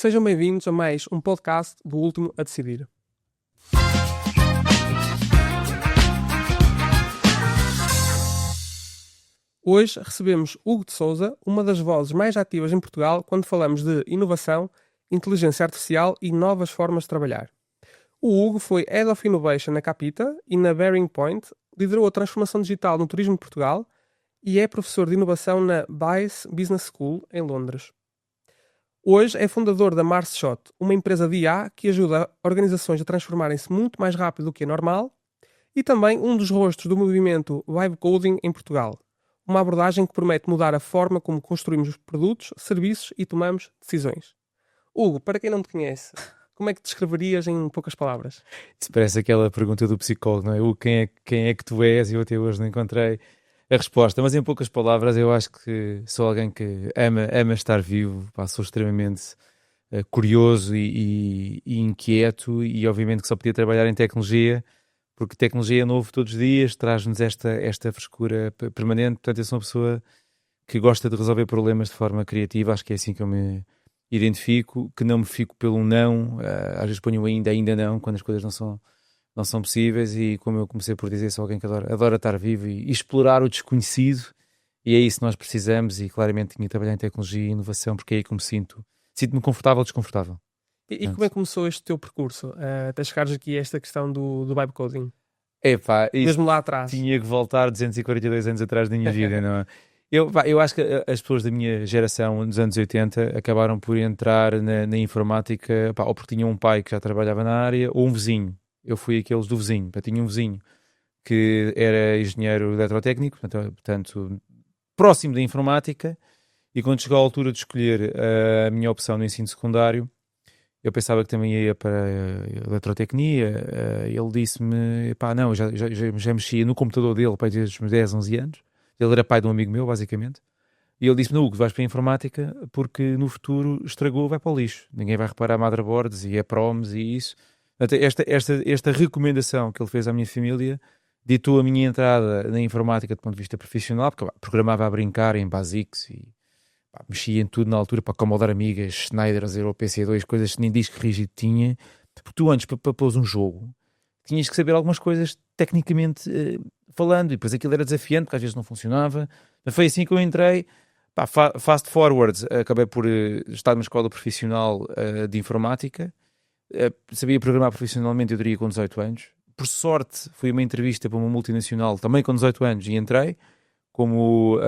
Sejam bem-vindos a mais um podcast do Último a Decidir. Hoje recebemos Hugo de Souza, uma das vozes mais ativas em Portugal quando falamos de inovação, inteligência artificial e novas formas de trabalhar. O Hugo foi Head of Innovation na Capita e na Bearing Point, liderou a transformação digital no turismo de Portugal e é professor de inovação na BICE Business School, em Londres. Hoje é fundador da MarsShot, uma empresa de IA que ajuda organizações a transformarem-se muito mais rápido do que é normal, e também um dos rostos do movimento Vibe Coding em Portugal, uma abordagem que promete mudar a forma como construímos os produtos, serviços e tomamos decisões. Hugo, para quem não te conhece, como é que te descreverias em poucas palavras? Isso parece aquela pergunta do psicólogo, não é? Quem é que tu és? E eu até hoje não encontrei a resposta, mas em poucas palavras eu acho que sou alguém que ama estar vivo, pá, sou extremamente curioso e inquieto, e obviamente que só podia trabalhar em tecnologia, porque tecnologia é novo todos os dias, traz-nos esta frescura permanente. Portanto, eu sou uma pessoa que gosta de resolver problemas de forma criativa, acho que é assim que eu me identifico, que não me fico pelo não, às vezes ponho ainda não, quando as coisas não são possíveis, e como eu comecei por dizer, sou alguém que adora estar vivo e explorar o desconhecido, e é isso que nós precisamos, e claramente tinha que trabalhar em tecnologia e inovação, porque é aí que me sinto-me confortável ou desconfortável. E como é que começou este teu percurso, até chegares aqui a esta questão do Vibe Coding? Epá, Mesmo lá atrás. Tinha que voltar 242 anos atrás da minha vida, não é? Eu acho que as pessoas da minha geração, nos anos 80, acabaram por entrar na informática, ou porque tinham um pai que já trabalhava na área, ou um vizinho. Eu fui aqueles do vizinho. Eu tinha um vizinho que era engenheiro eletrotécnico, portanto próximo da informática, e quando chegou a altura de escolher a minha opção no ensino secundário, eu pensava que também ia para a eletrotecnia. Ele disse-me, não, já mexia no computador dele para desde os meus 10, 11 anos. Ele era pai de um amigo meu, basicamente. E ele disse-me, Hugo, vais para a informática porque no futuro estragou, vai para o lixo. Ninguém vai reparar motherboards e EPROMs e isso. Esta recomendação que ele fez à minha família ditou a minha entrada na informática do ponto de vista profissional, porque programava a brincar em BASIX e mexia em tudo na altura, para Commodore Amiga, Schneider, Zero, PC2, coisas que nem disco rígido tinha. Porque tu antes, para pôr um jogo, tinhas que saber algumas coisas tecnicamente falando, e depois aquilo era desafiante, porque às vezes não funcionava. Mas foi assim que eu entrei. Fast forward, acabei por estar numa escola profissional de informática. Sabia programar profissionalmente, eu diria, com 18 anos. Por sorte, fui a uma entrevista para uma multinacional, também com 18 anos, e entrei como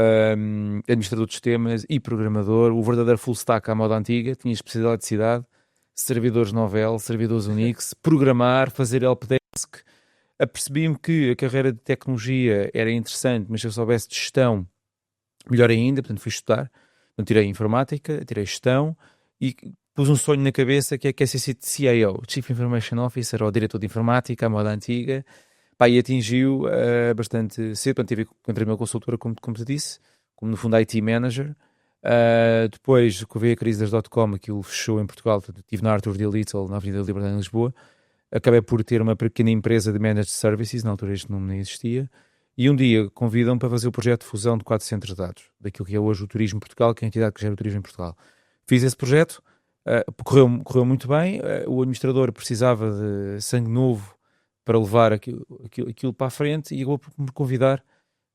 administrador de sistemas e programador, o verdadeiro full stack à moda antiga. Tinha especialidade de cidade, servidores Novell, servidores Unix, programar, fazer helpdesk. Apercebi-me que a carreira de tecnologia era interessante, mas se eu soubesse de gestão, melhor ainda. Portanto, fui estudar. Então, tirei informática, tirei gestão e pus um sonho na cabeça, que é ser CIO, Chief Information Officer, ou diretor de informática à moda antiga. E atingiu bastante cedo. Portanto, encontrei uma consultora, como te disse, como no fundo IT Manager. Depois que veio a crise das .com, aquilo fechou em Portugal. Portanto, estive na Arthur D. Little, na Avenida da Liberdade, em Lisboa. Acabei por ter uma pequena empresa de Managed Services, na altura este nome nem existia, e um dia convidam-me para fazer o projeto de fusão de 4 centros de dados, daquilo que é hoje o Turismo Portugal, que é a entidade que gera o turismo em Portugal. Fiz esse projeto, correu muito bem. O administrador precisava de sangue novo para levar aquilo para a frente, e acabou por me convidar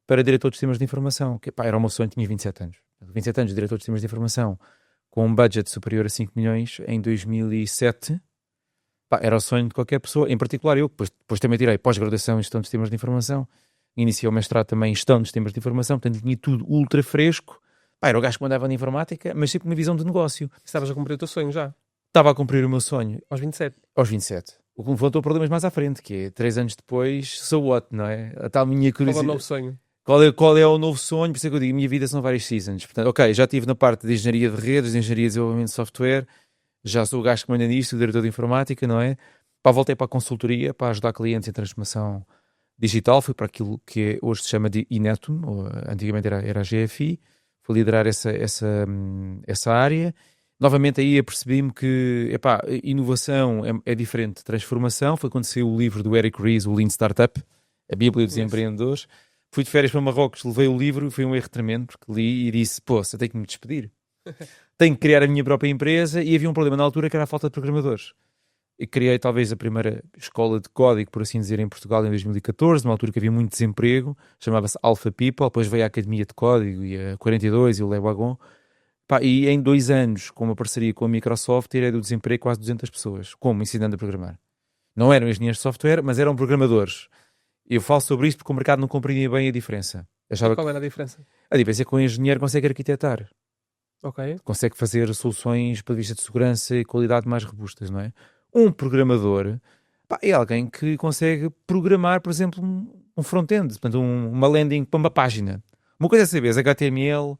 para diretor de sistemas de informação, que era o meu sonho. Tinha 27 anos. 27 anos de diretor de sistemas de informação, com um budget superior a 5 milhões, em 2007. Era o sonho de qualquer pessoa, em particular eu. Depois também tirei pós-graduação em gestão de sistemas de informação, iniciei o mestrado também em gestão de sistemas de informação, portanto tinha tudo ultra fresco. Era o gajo que mandava na informática, mas sempre com uma visão de negócio. Estavas a cumprir o teu sonho já? Estava a cumprir o meu sonho. Aos 27? Aos 27. O que me levantou problemas mais à frente, que é 3 anos depois, so what, não é? A tal minha curiosidade. Qual é o novo sonho? Qual é o novo sonho? Por isso é que eu digo, a minha vida são várias seasons. Portanto, ok, já estive na parte de engenharia de redes, de engenharia de desenvolvimento de software, já sou o gajo que manda nisto, o diretor de informática, não é? Voltei para a consultoria, para ajudar clientes em transformação digital. Fui para aquilo que hoje se chama de Inetum, ou antigamente era a GFI. Fui liderar essa área. Novamente aí apercebi-me que inovação é diferente de transformação. Foi quando saiu o livro do Eric Ries, o Lean Startup, a Bíblia dos Empreendedores. Fui de férias para Marrocos, levei o livro e foi um erro tremendo, porque li e disse, você tem que me despedir. Tenho que criar a minha própria empresa e havia um problema na altura que era a falta de programadores. E criei talvez a primeira escola de código, por assim dizer, em Portugal em 2014, numa altura que havia muito desemprego, chamava-se Alpha People, depois veio a Academia de Código e a 42 e o Lewagon. Pá, e em 2 anos, com uma parceria com a Microsoft, tirei do desemprego quase 200 pessoas. Como? Ensinando a programar. Não eram engenheiros de software, mas eram programadores. Eu falo sobre isto porque o mercado não compreendia bem a diferença. E qual era a diferença? A diferença é que um engenheiro consegue arquitetar, Ok. consegue fazer soluções para vista de segurança e qualidade mais robustas, não é? Um programador, pá, é alguém que consegue programar, por exemplo, um front-end, portanto, uma landing para uma página. Uma coisa é saber HTML,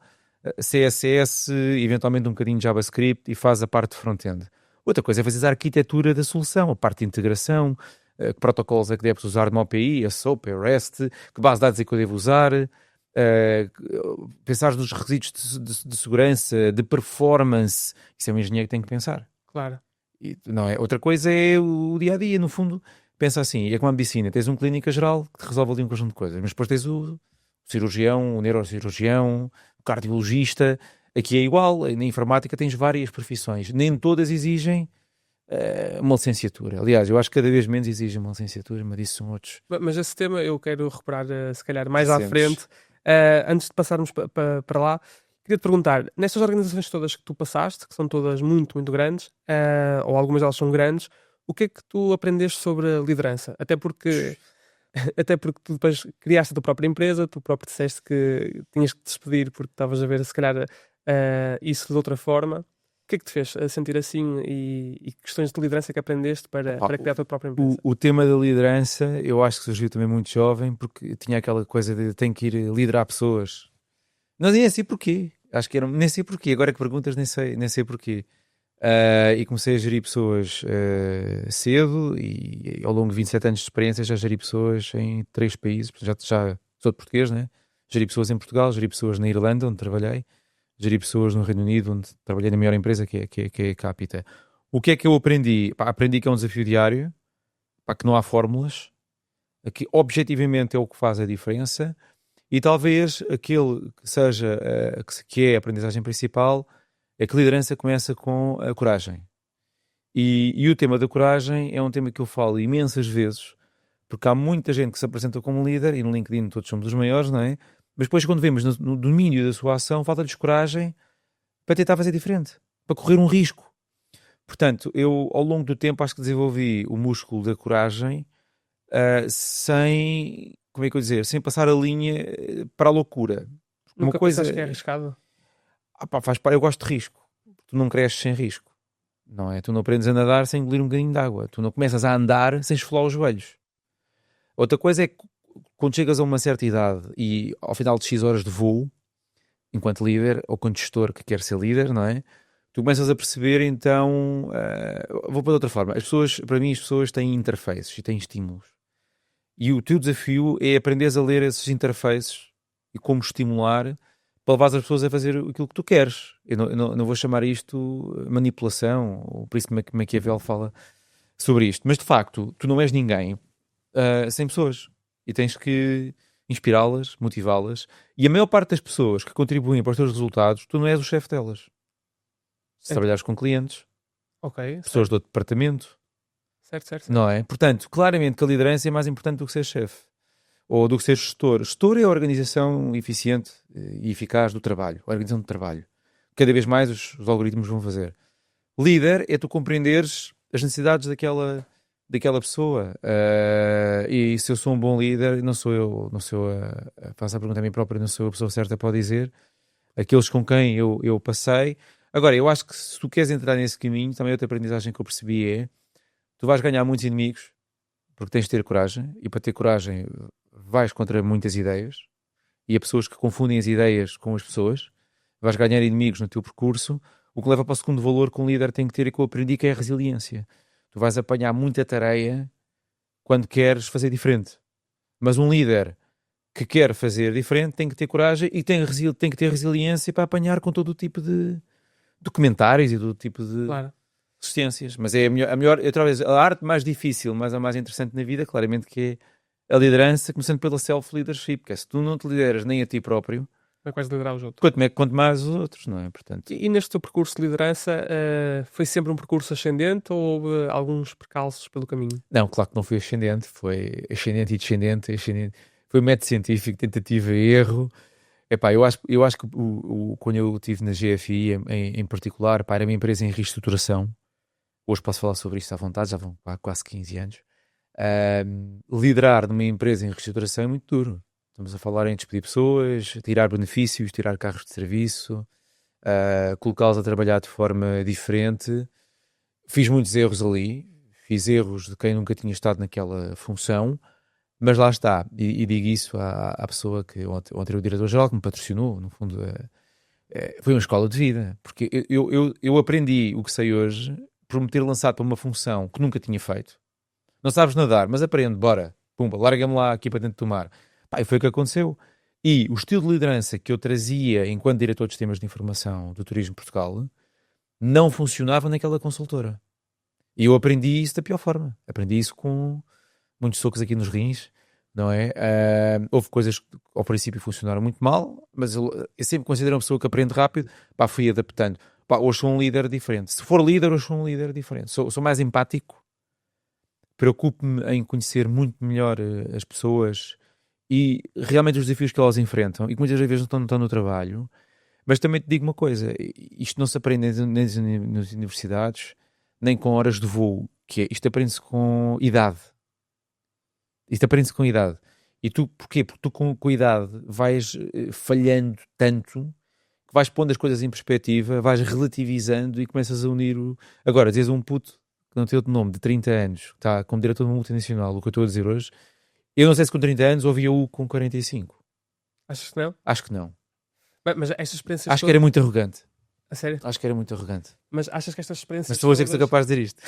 CSS, eventualmente um bocadinho de JavaScript e faz a parte de front-end. Outra coisa é fazer a arquitetura da solução, a parte de integração, que protocolos é que deves usar no API, a SOAP, a REST, que base de dados é que eu devo usar, pensar nos requisitos de segurança, de performance. Isso é um engenheiro que tem que pensar. Claro. E, não é? Outra coisa é o dia-a-dia, no fundo. Pensa assim, é como a medicina, tens um clínica geral que te resolve ali um conjunto de coisas, mas depois tens o cirurgião, o neurocirurgião, o cardiologista. Aqui é igual, na informática tens várias profissões, nem todas exigem uma licenciatura. Aliás, eu acho que cada vez menos exigem uma licenciatura, mas isso são outros. Mas esse tema eu quero recuperar, se calhar, mais à Recentes. frente. Antes de passarmos para lá, queria te perguntar: nestas organizações todas que tu passaste, que são todas muito, muito grandes, ou algumas delas são grandes, o que é que tu aprendeste sobre a liderança? Até porque tu depois criaste a tua própria empresa, tu próprio disseste que tinhas que te despedir porque estavas a ver, se calhar, isso de outra forma. O que é que te fez sentir assim e questões de liderança que aprendeste para criar a tua própria empresa? O tema da liderança, eu acho que surgiu também muito jovem, porque tinha aquela coisa de tenho que ir liderar pessoas. Não, nem sei porquê. Acho que era, nem sei porquê. Agora que perguntas, nem sei porquê. E comecei a gerir pessoas cedo e ao longo de 27 anos de experiência já geri pessoas em 3 países. Já sou de português, né? Geri pessoas em Portugal, geri pessoas na Irlanda, onde trabalhei, geri pessoas no Reino Unido, onde trabalhei na maior empresa, que é a Capita. O que é que eu aprendi? Pá, aprendi que é um desafio diário, pá, que não há fórmulas, que objetivamente é o que faz a diferença e talvez aquele que seja, que é a aprendizagem principal, é que a liderança começa com a coragem. E o tema da coragem é um tema que eu falo imensas vezes, porque há muita gente que se apresenta como líder, e no LinkedIn todos somos os maiores, não é? Mas depois quando vemos no domínio da sua ação, falta-lhes coragem para tentar fazer diferente, para correr um risco. Portanto, eu ao longo do tempo acho que desenvolvi o músculo da coragem sem, como é que eu dizer, sem passar a linha para a loucura. Nunca pensaste que é arriscado? Pá, eu gosto de risco. Tu não cresces sem risco, não é? Tu não aprendes a nadar sem engolir um bocadinho de água. Tu não começas a andar sem esfolar os joelhos. Outra coisa é que quando chegas a uma certa idade e ao final de X horas de voo, enquanto líder ou quando gestor que quer ser líder, não é? Tu começas a perceber, então, vou para outra forma. Para mim, as pessoas têm interfaces e têm estímulos. E o teu desafio é aprenderes a ler esses interfaces e como estimular para levar as pessoas a fazer aquilo que tu queres. Eu não vou chamar isto manipulação, ou por isso que Maquiavel fala sobre isto. Mas, de facto, tu não és ninguém sem pessoas. E tens que inspirá-las, motivá-las. E a maior parte das pessoas que contribuem para os teus resultados, tu não és o chefe delas. Se trabalhares com clientes, pessoas do departamento, certo. não é? Portanto, claramente que a liderança é mais importante do que ser chefe. Ou do que ser gestor. Gestor é a organização eficiente e eficaz do trabalho. A organização do trabalho. Cada vez mais os algoritmos vão fazer. Líder é tu compreenderes as necessidades daquela pessoa. E se eu sou um bom líder, não sou eu faço a pergunta a mim própria, não sou eu a pessoa certa para dizer. Aqueles com quem eu passei. Agora, eu acho que se tu queres entrar nesse caminho, também outra aprendizagem que eu percebi é tu vais ganhar muitos inimigos porque tens de ter coragem, e para ter coragem vais contra muitas ideias e há pessoas que confundem as ideias com as pessoas, vais ganhar inimigos no teu percurso, o que leva para o segundo valor que um líder tem que ter e que eu aprendi, que é a resiliência. Tu vais apanhar muita tareia quando queres fazer diferente, mas um líder que quer fazer diferente tem que ter coragem e tem que ter resiliência para apanhar com todo o tipo de documentários e todo o tipo de resistências. Mas é a melhor, outra vez, a arte mais difícil, mas a mais interessante na vida, claramente que é a liderança, começando pela self-leadership, que é se tu não te lideras nem a ti próprio, Não é quase liderar os outros. Quanto mais os outros, não é? Portanto, E neste teu percurso de liderança, foi sempre um percurso ascendente ou houve alguns percalços pelo caminho? não, claro que não foi ascendente, foi ascendente e descendente, foi método científico, tentativa e erro. Epá, eu acho que quando eu estive na GFI, em particular, pá, era uma empresa em reestruturação. Hoje posso falar sobre isto à vontade, já vão há quase 15 anos. Liderar numa empresa em reestruturação é muito duro. Estamos a falar em despedir pessoas, tirar benefícios, tirar carros de serviço, colocá-los a trabalhar de forma diferente. Fiz muitos erros ali, fiz erros de quem nunca tinha estado naquela função, mas lá está, e digo isso à pessoa que ontem o diretor-geral que me patrocinou, no fundo, foi uma escola de vida, porque eu aprendi o que sei hoje por me ter lançado para uma função que nunca tinha feito. Não sabes nadar, mas aprende, bora, pumba, larga-me lá aqui para dentro do mar. Pá, e foi o que aconteceu. E o estilo de liderança que eu trazia enquanto diretor de sistemas de informação do Turismo Portugal não funcionava naquela consultora. E eu aprendi isso da pior forma. Aprendi isso com muitos socos aqui nos rins, não é? Houve coisas que ao princípio funcionaram muito mal, mas eu sempre considero uma pessoa que aprende rápido. Pá, fui adaptando. Pá, hoje sou um líder diferente. Se for líder, hoje sou um líder diferente. Sou mais empático. Preocupo-me em conhecer muito melhor as pessoas e realmente os desafios que elas enfrentam e que muitas vezes não estão no trabalho. Mas também te digo uma coisa, isto não se aprende nem nas universidades, nem com horas de voo, que é, isto aprende-se com idade. Isto aprende-se com idade. E tu, porquê? Porque tu com a idade vais falhando tanto que vais pondo as coisas em perspectiva, vais relativizando e começas a unir o... Agora, dizes um puto que não tem outro nome, de 30 anos, que está como diretor de uma multinacional, o que eu estou a dizer hoje, eu não sei se com 30 anos ouvia-o com 45. Achas que não? Acho que não. Mas estas experiências Acho que era muito arrogante. A sério? Acho que era muito arrogante. Mas achas que estas experiências Mas estou a dizer que sou capaz de dizer isto.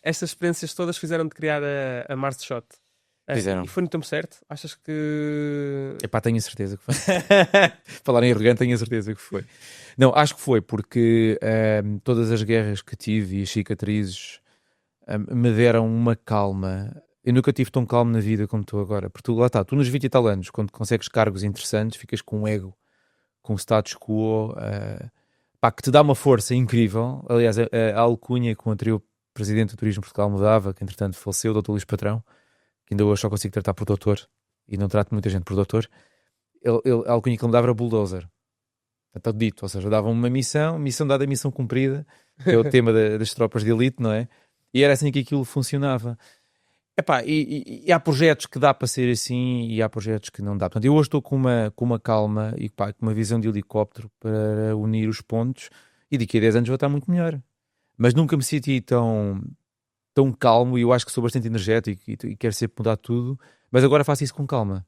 Estas experiências todas fizeram-te criar a Mars Shot? Fizeram. E foi no tempo certo? Achas que... Epá, tenho a certeza que foi. Falar em arrogante, tenho a certeza que foi. Não, acho que foi porque todas as guerras que tive e as cicatrizes me deram uma calma. Eu nunca tive tão calmo na vida como estou agora. Porque tu, lá está, tu nos 20 e tal anos, quando consegues cargos interessantes, ficas com um ego, com um status quo, pá, que te dá uma força incrível. Aliás, a alcunha que o anterior presidente do Turismo Portugal me dava, que entretanto faleceu, o Dr. Luís Patrão, que ainda hoje só consigo tratar por doutor, e não trato muita gente por doutor, a alcunha que ele me dava era bulldozer. Está dito, ou seja, dava uma missão dada, missão cumprida, que é o tema das tropas de elite, não é? E era assim que aquilo funcionava. Epá, e há projetos que dá para ser assim e há projetos que não dá. Portanto, eu hoje estou com uma calma e pá, com uma visão de helicóptero para unir os pontos e daqui a 10 anos vou estar muito melhor. Mas nunca me senti tão calmo e eu acho que sou bastante energético e quero sempre mudar tudo, mas agora faço isso com calma.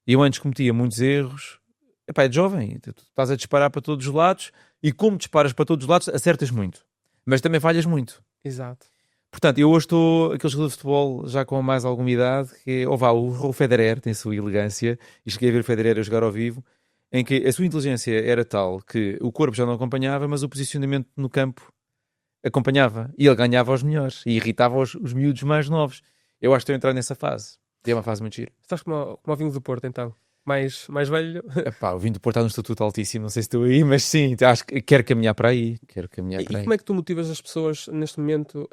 E eu antes cometia muitos erros. Epá, é de jovem, tu estás a disparar para todos os lados e como disparas para todos os lados acertas muito, mas também falhas muito. Exato. Portanto, eu hoje estou aquele jogador de futebol já com mais alguma idade, que é, o Federer tem a sua elegância, e cheguei a ver o Federer a jogar ao vivo, em que a sua inteligência era tal que o corpo já não acompanhava, mas o posicionamento no campo acompanhava, e ele ganhava aos melhores, e irritava os miúdos mais novos. Eu acho que estou a entrar nessa fase, e é uma fase muito gira. Estás como o vinho do Porto, então? Mais velho? Epá, o vinho do Porto está num estatuto altíssimo, não sei se estou aí, mas sim, acho que quero caminhar para aí. E como é que tu motivas as pessoas neste momento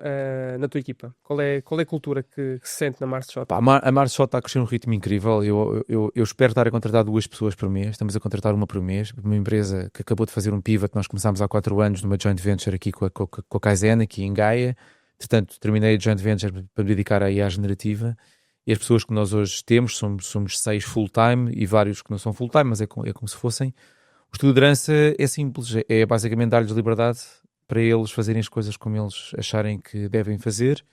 na tua equipa? Qual é a cultura que se sente na Mars Shot? Pá, a Mars Shot está a crescer um ritmo incrível. Eu espero estar a contratar 2 pessoas por mês. Estamos a contratar uma por mês. Uma empresa que acabou de fazer um pivot. Nós começámos há 4 anos numa joint venture aqui com a Kaizen, aqui em Gaia. Portanto, terminei a joint venture para me dedicar aí à generativa. E as pessoas que nós hoje temos, somos 6 full-time e vários que não são full-time, mas é como se fossem. O estudo de liderança é simples, é basicamente dar-lhes liberdade para eles fazerem as coisas como eles acharem que devem fazer,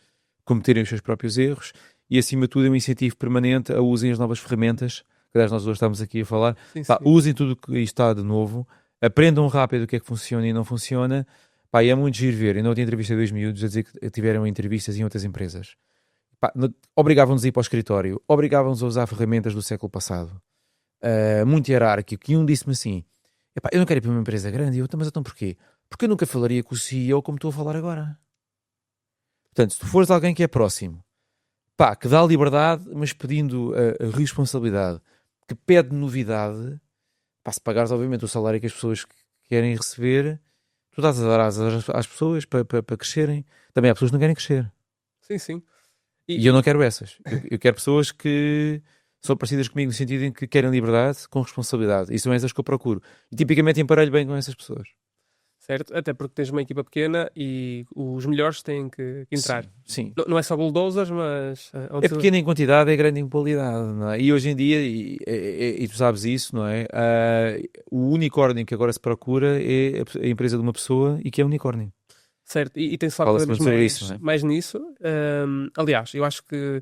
cometerem os seus próprios erros e, acima de tudo, é um incentivo permanente a usem as novas ferramentas, que aliás nós hoje estamos aqui a falar. Sim, Pá, sim. usem tudo o que está de novo, aprendam rápido o que é que funciona e não funciona. Pá, e é muito giro ver. Eu não tinha entrevista a 2 miúdos a dizer que tiveram entrevistas em outras empresas. Obrigavam-nos a ir para o escritório, obrigavam-nos a usar ferramentas do século passado, muito hierárquico, e um disse-me assim, epá, eu não quero ir para uma empresa grande, e eu, mas então porquê? Porque eu nunca falaria com o CEO como estou a falar agora. Portanto, se tu fores alguém que é próximo, pá, que dá liberdade, mas pedindo a responsabilidade, que pede novidade, pá, se pagares obviamente o salário que as pessoas querem receber, tu estás a dar às pessoas para crescerem. Também há pessoas que não querem crescer. Sim, sim. E eu não quero essas. Eu quero pessoas que são parecidas comigo no sentido em que querem liberdade com responsabilidade. E são essas que eu procuro. E tipicamente emparelho bem com essas pessoas. Certo? Até porque tens uma equipa pequena e os melhores têm que entrar. Sim. Não é só bulldozers, mas... É pequena em quantidade, é grande em qualidade, não é? E hoje em dia, e tu sabes isso, não é? O unicórnio que agora se procura é a empresa de uma pessoa e que é unicórnio. Certo, e tem-se falado Fala-se cada vez muito sobre mais, isso, não é? mais nisso. Aliás, eu acho que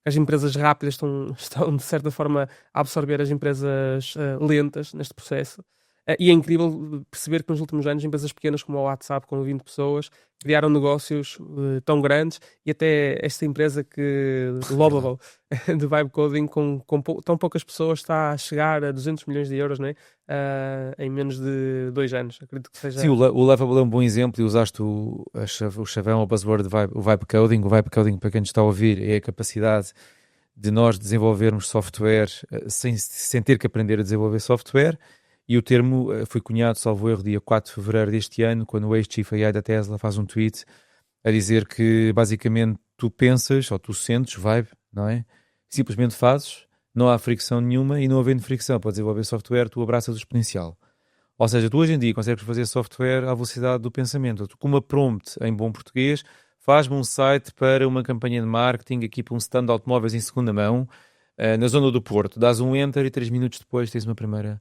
as empresas rápidas estão, de certa forma, a absorver as empresas lentas neste processo. E é incrível perceber que nos últimos anos empresas pequenas como a WhatsApp, com 20 pessoas, criaram negócios tão grandes, e até esta empresa Lovable, de Vibe Coding, com tão poucas pessoas, está a chegar a 200 milhões de euros, né? Em menos de 2 anos. Acredito que seja... Sim, o Lovable é um bom exemplo e usaste o chavão, o buzzword o Vibe Coding. O Vibe Coding, para quem nos está a ouvir, é a capacidade de nós desenvolvermos software sem ter que aprender a desenvolver software. E o termo foi cunhado, salvo erro, dia 4 de fevereiro deste ano, quando o ex-chief AI da Tesla faz um tweet a dizer que basicamente tu pensas ou tu sentes vibe, não é? Simplesmente fazes, não há fricção nenhuma, e não havendo fricção para desenvolver software, tu abraças o exponencial. Ou seja, tu hoje em dia consegues fazer software à velocidade do pensamento. Tu, com uma prompt em bom português, faz-me um site para uma campanha de marketing, aqui para um stand de automóveis em segunda mão, na zona do Porto. Dás um enter e 3 minutos depois tens uma primeira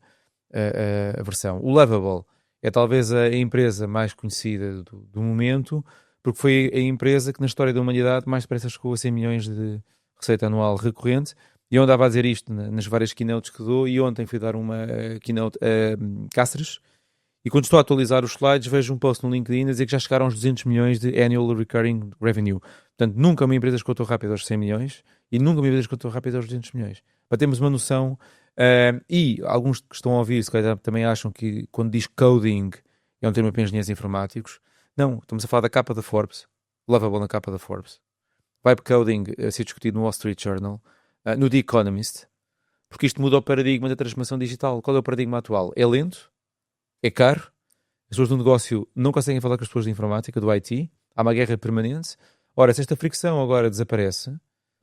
a versão. O Lovable é talvez a empresa mais conhecida do momento, porque foi a empresa que na história da humanidade mais depressa chegou a 100 milhões de receita anual recorrente. E eu andava a dizer isto nas várias keynotes que dou, e ontem fui dar uma keynote a Cáceres, e quando estou a atualizar os slides vejo um post no LinkedIn a dizer que já chegaram aos 200 milhões de Annual Recurring Revenue. Portanto, nunca uma empresa escutou rápido aos 100 milhões e nunca uma empresa escutou rápido aos 200 milhões. Para termos uma noção, e alguns que estão a ouvir se calhar também acham que quando diz coding é um termo para engenheiros informáticos. Não, estamos a falar da capa da Forbes, Lovable na capa da Forbes. Vibe Coding a ser discutido no Wall Street Journal, no The Economist, porque isto muda o paradigma da transformação digital. Qual é o paradigma atual? É lento, é caro, as pessoas do negócio não conseguem falar com as pessoas de informática, do IT, há uma guerra permanente. Ora, se esta fricção agora desaparece,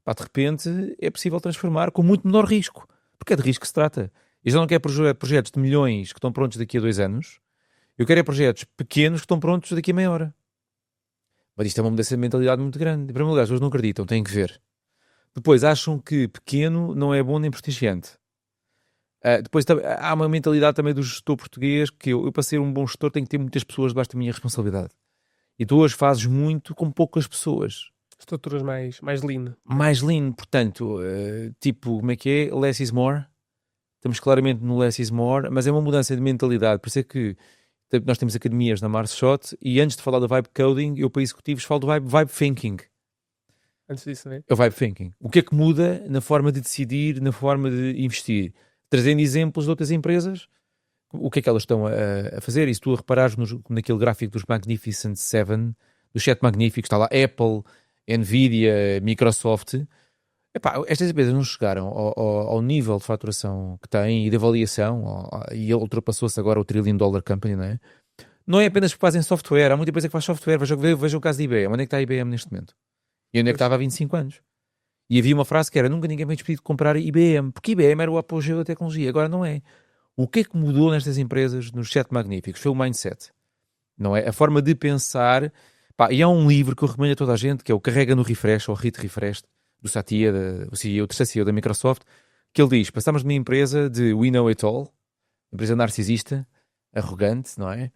pá, de repente é possível transformar com muito menor risco, porque é de risco que se trata. Eu já não quero projetos de milhões que estão prontos daqui a 2 anos, eu quero projetos pequenos que estão prontos daqui a meia hora. Mas isto é uma mudança de mentalidade muito grande. Em primeiro lugar, as pessoas não acreditam, têm que ver. Depois, acham que pequeno não é bom nem prestigiante. Depois, há uma mentalidade também do gestor português que eu para ser um bom gestor, tenho que ter muitas pessoas debaixo da minha responsabilidade. E tu hoje fazes muito com poucas pessoas. Estruturas mais lean. Mais lean, portanto, tipo, como é que é? Less is more. Estamos claramente no less is more, mas é uma mudança de mentalidade. Por isso é que nós temos academias na Mars Shot, e antes de falar da Vibe Coding, eu para executivos falo do Vibe Thinking. Antes disso, né? É o Vibe Thinking. O que é que muda na forma de decidir, na forma de investir? Trazendo exemplos de outras empresas, o que é que elas estão a fazer? E se tu reparares naquele gráfico dos Magnificent Seven, dos 7 magníficos, está lá Apple, Nvidia, Microsoft. Epá, estas empresas não chegaram ao nível de faturação que têm e de avaliação, e ultrapassou-se agora o $1 trillion company, não é? Não é apenas porque fazem software, há muita empresa que faz software. Veja o caso da IBM. Onde é que está a IBM neste momento? E onde é que estava há 25 anos? E havia uma frase que era: nunca ninguém me despedido de comprar IBM, porque IBM era o apogeu da tecnologia. Agora não é. O que é que mudou nestas empresas, nos 7 magníficos? Foi o mindset. Não é? A forma de pensar. Pá, e há um livro que eu recomendo a toda a gente, que é o Carrega no Refresh, ou Hit Refresh, do Satya, o CEO, o terceiro CEO da Microsoft, que ele diz: passamos de uma empresa de we know it all, empresa narcisista, arrogante, não é?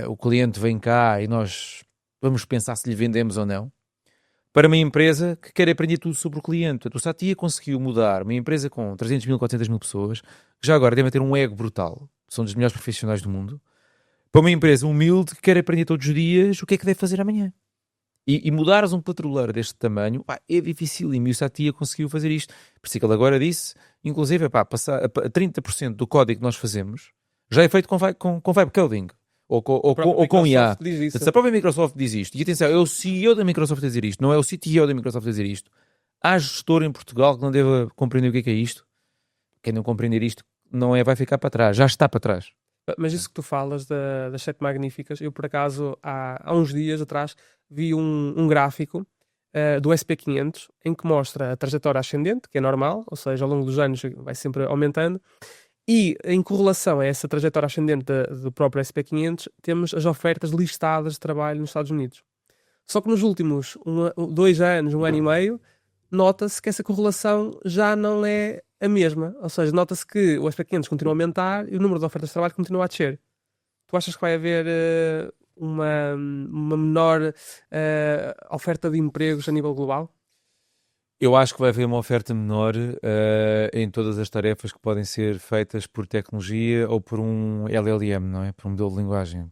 O cliente vem cá e nós vamos pensar se lhe vendemos ou não, para uma empresa que quer aprender tudo sobre o cliente. O Satya conseguiu mudar uma empresa com 300 mil, 400 mil pessoas, que já agora devem ter um ego brutal, são dos melhores profissionais do mundo, para uma empresa humilde que quer aprender todos os dias o que é que deve fazer amanhã. E mudares um petroleiro deste tamanho, pá, é difícil, e o Satya conseguiu fazer isto. Por isso que ele agora disse, inclusive, pá, passar a 30% do código que nós fazemos já é feito com Vibe Coding. Ou com IA. A própria Microsoft diz isto. E atenção, é o CEO da Microsoft a dizer isto, não é o CTO da Microsoft a dizer isto. Há gestor em Portugal que não deva compreender o que é isto. quem não compreender isto não vai ficar para trás, já está para trás. Mas isso que tu falas das sete magníficas, eu por acaso há uns dias atrás vi um gráfico do SP500 em que mostra a trajetória ascendente, que é normal, ou seja, ao longo dos anos vai sempre aumentando, e em correlação a essa trajetória ascendente do próprio SP500 temos as ofertas listadas de trabalho nos Estados Unidos. Só que nos últimos 2 anos, 1 ano e meio, nota-se que essa correlação já não é a mesma. Ou seja, nota-se que o SP500 continua a aumentar e o número de ofertas de trabalho continua a descer. Tu achas que vai haver uma menor oferta de empregos a nível global? Eu acho que vai haver uma oferta menor em todas as tarefas que podem ser feitas por tecnologia ou por um LLM, não é? Por um modelo de linguagem,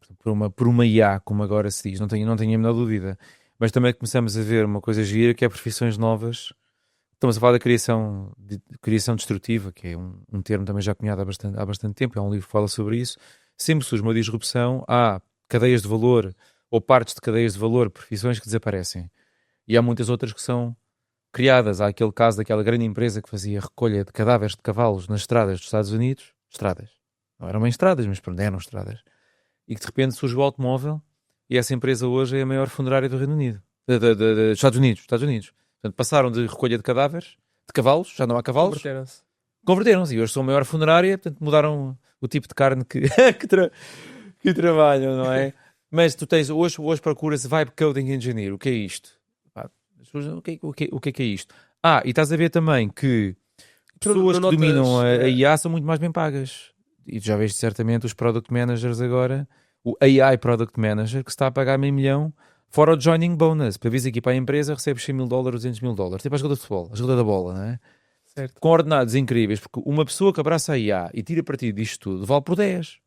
por uma IA, como agora se diz, não tenho a menor dúvida. Mas também começamos a ver uma coisa gira, que é profissões novas. Estamos a falar da criação destrutiva, que é um termo também já cunhado há bastante tempo, é um livro que fala sobre isso. Sempre surge uma disrupção, há cadeias de valor ou partes de cadeias de valor, profissões que desaparecem. E há muitas outras que são criadas. Há aquele caso daquela grande empresa que fazia recolha de cadáveres de cavalos nas estradas dos Estados Unidos. Estradas. Não eram bem estradas, mas pronto, eram estradas. E que de repente surge o automóvel e essa empresa hoje é a maior funerária do Reino Unido. Dos Estados Unidos. Portanto, passaram de recolha de cadáveres, de cavalos, já não há cavalos. Converteram-se. E hoje são a maior funerária, portanto mudaram o tipo de carne que trabalham, não é? Mas tu tens, hoje procura-se Vibe Coding Engineer. O que é isto? O que é isto? E estás a ver também que pessoas que dominam a IA são muito mais bem pagas. E tu já vês certamente os Product Managers agora, o AI Product Manager, que se está a pagar $500 mil, fora o joining bonus. Para vires aqui para a empresa, recebes $100 mil, $200 mil. Tipo a jogador de futebol, a jogador da bola, não é? Certo. Com ordenados incríveis, porque uma pessoa que abraça a IA e tira partido disto tudo, vale por 10.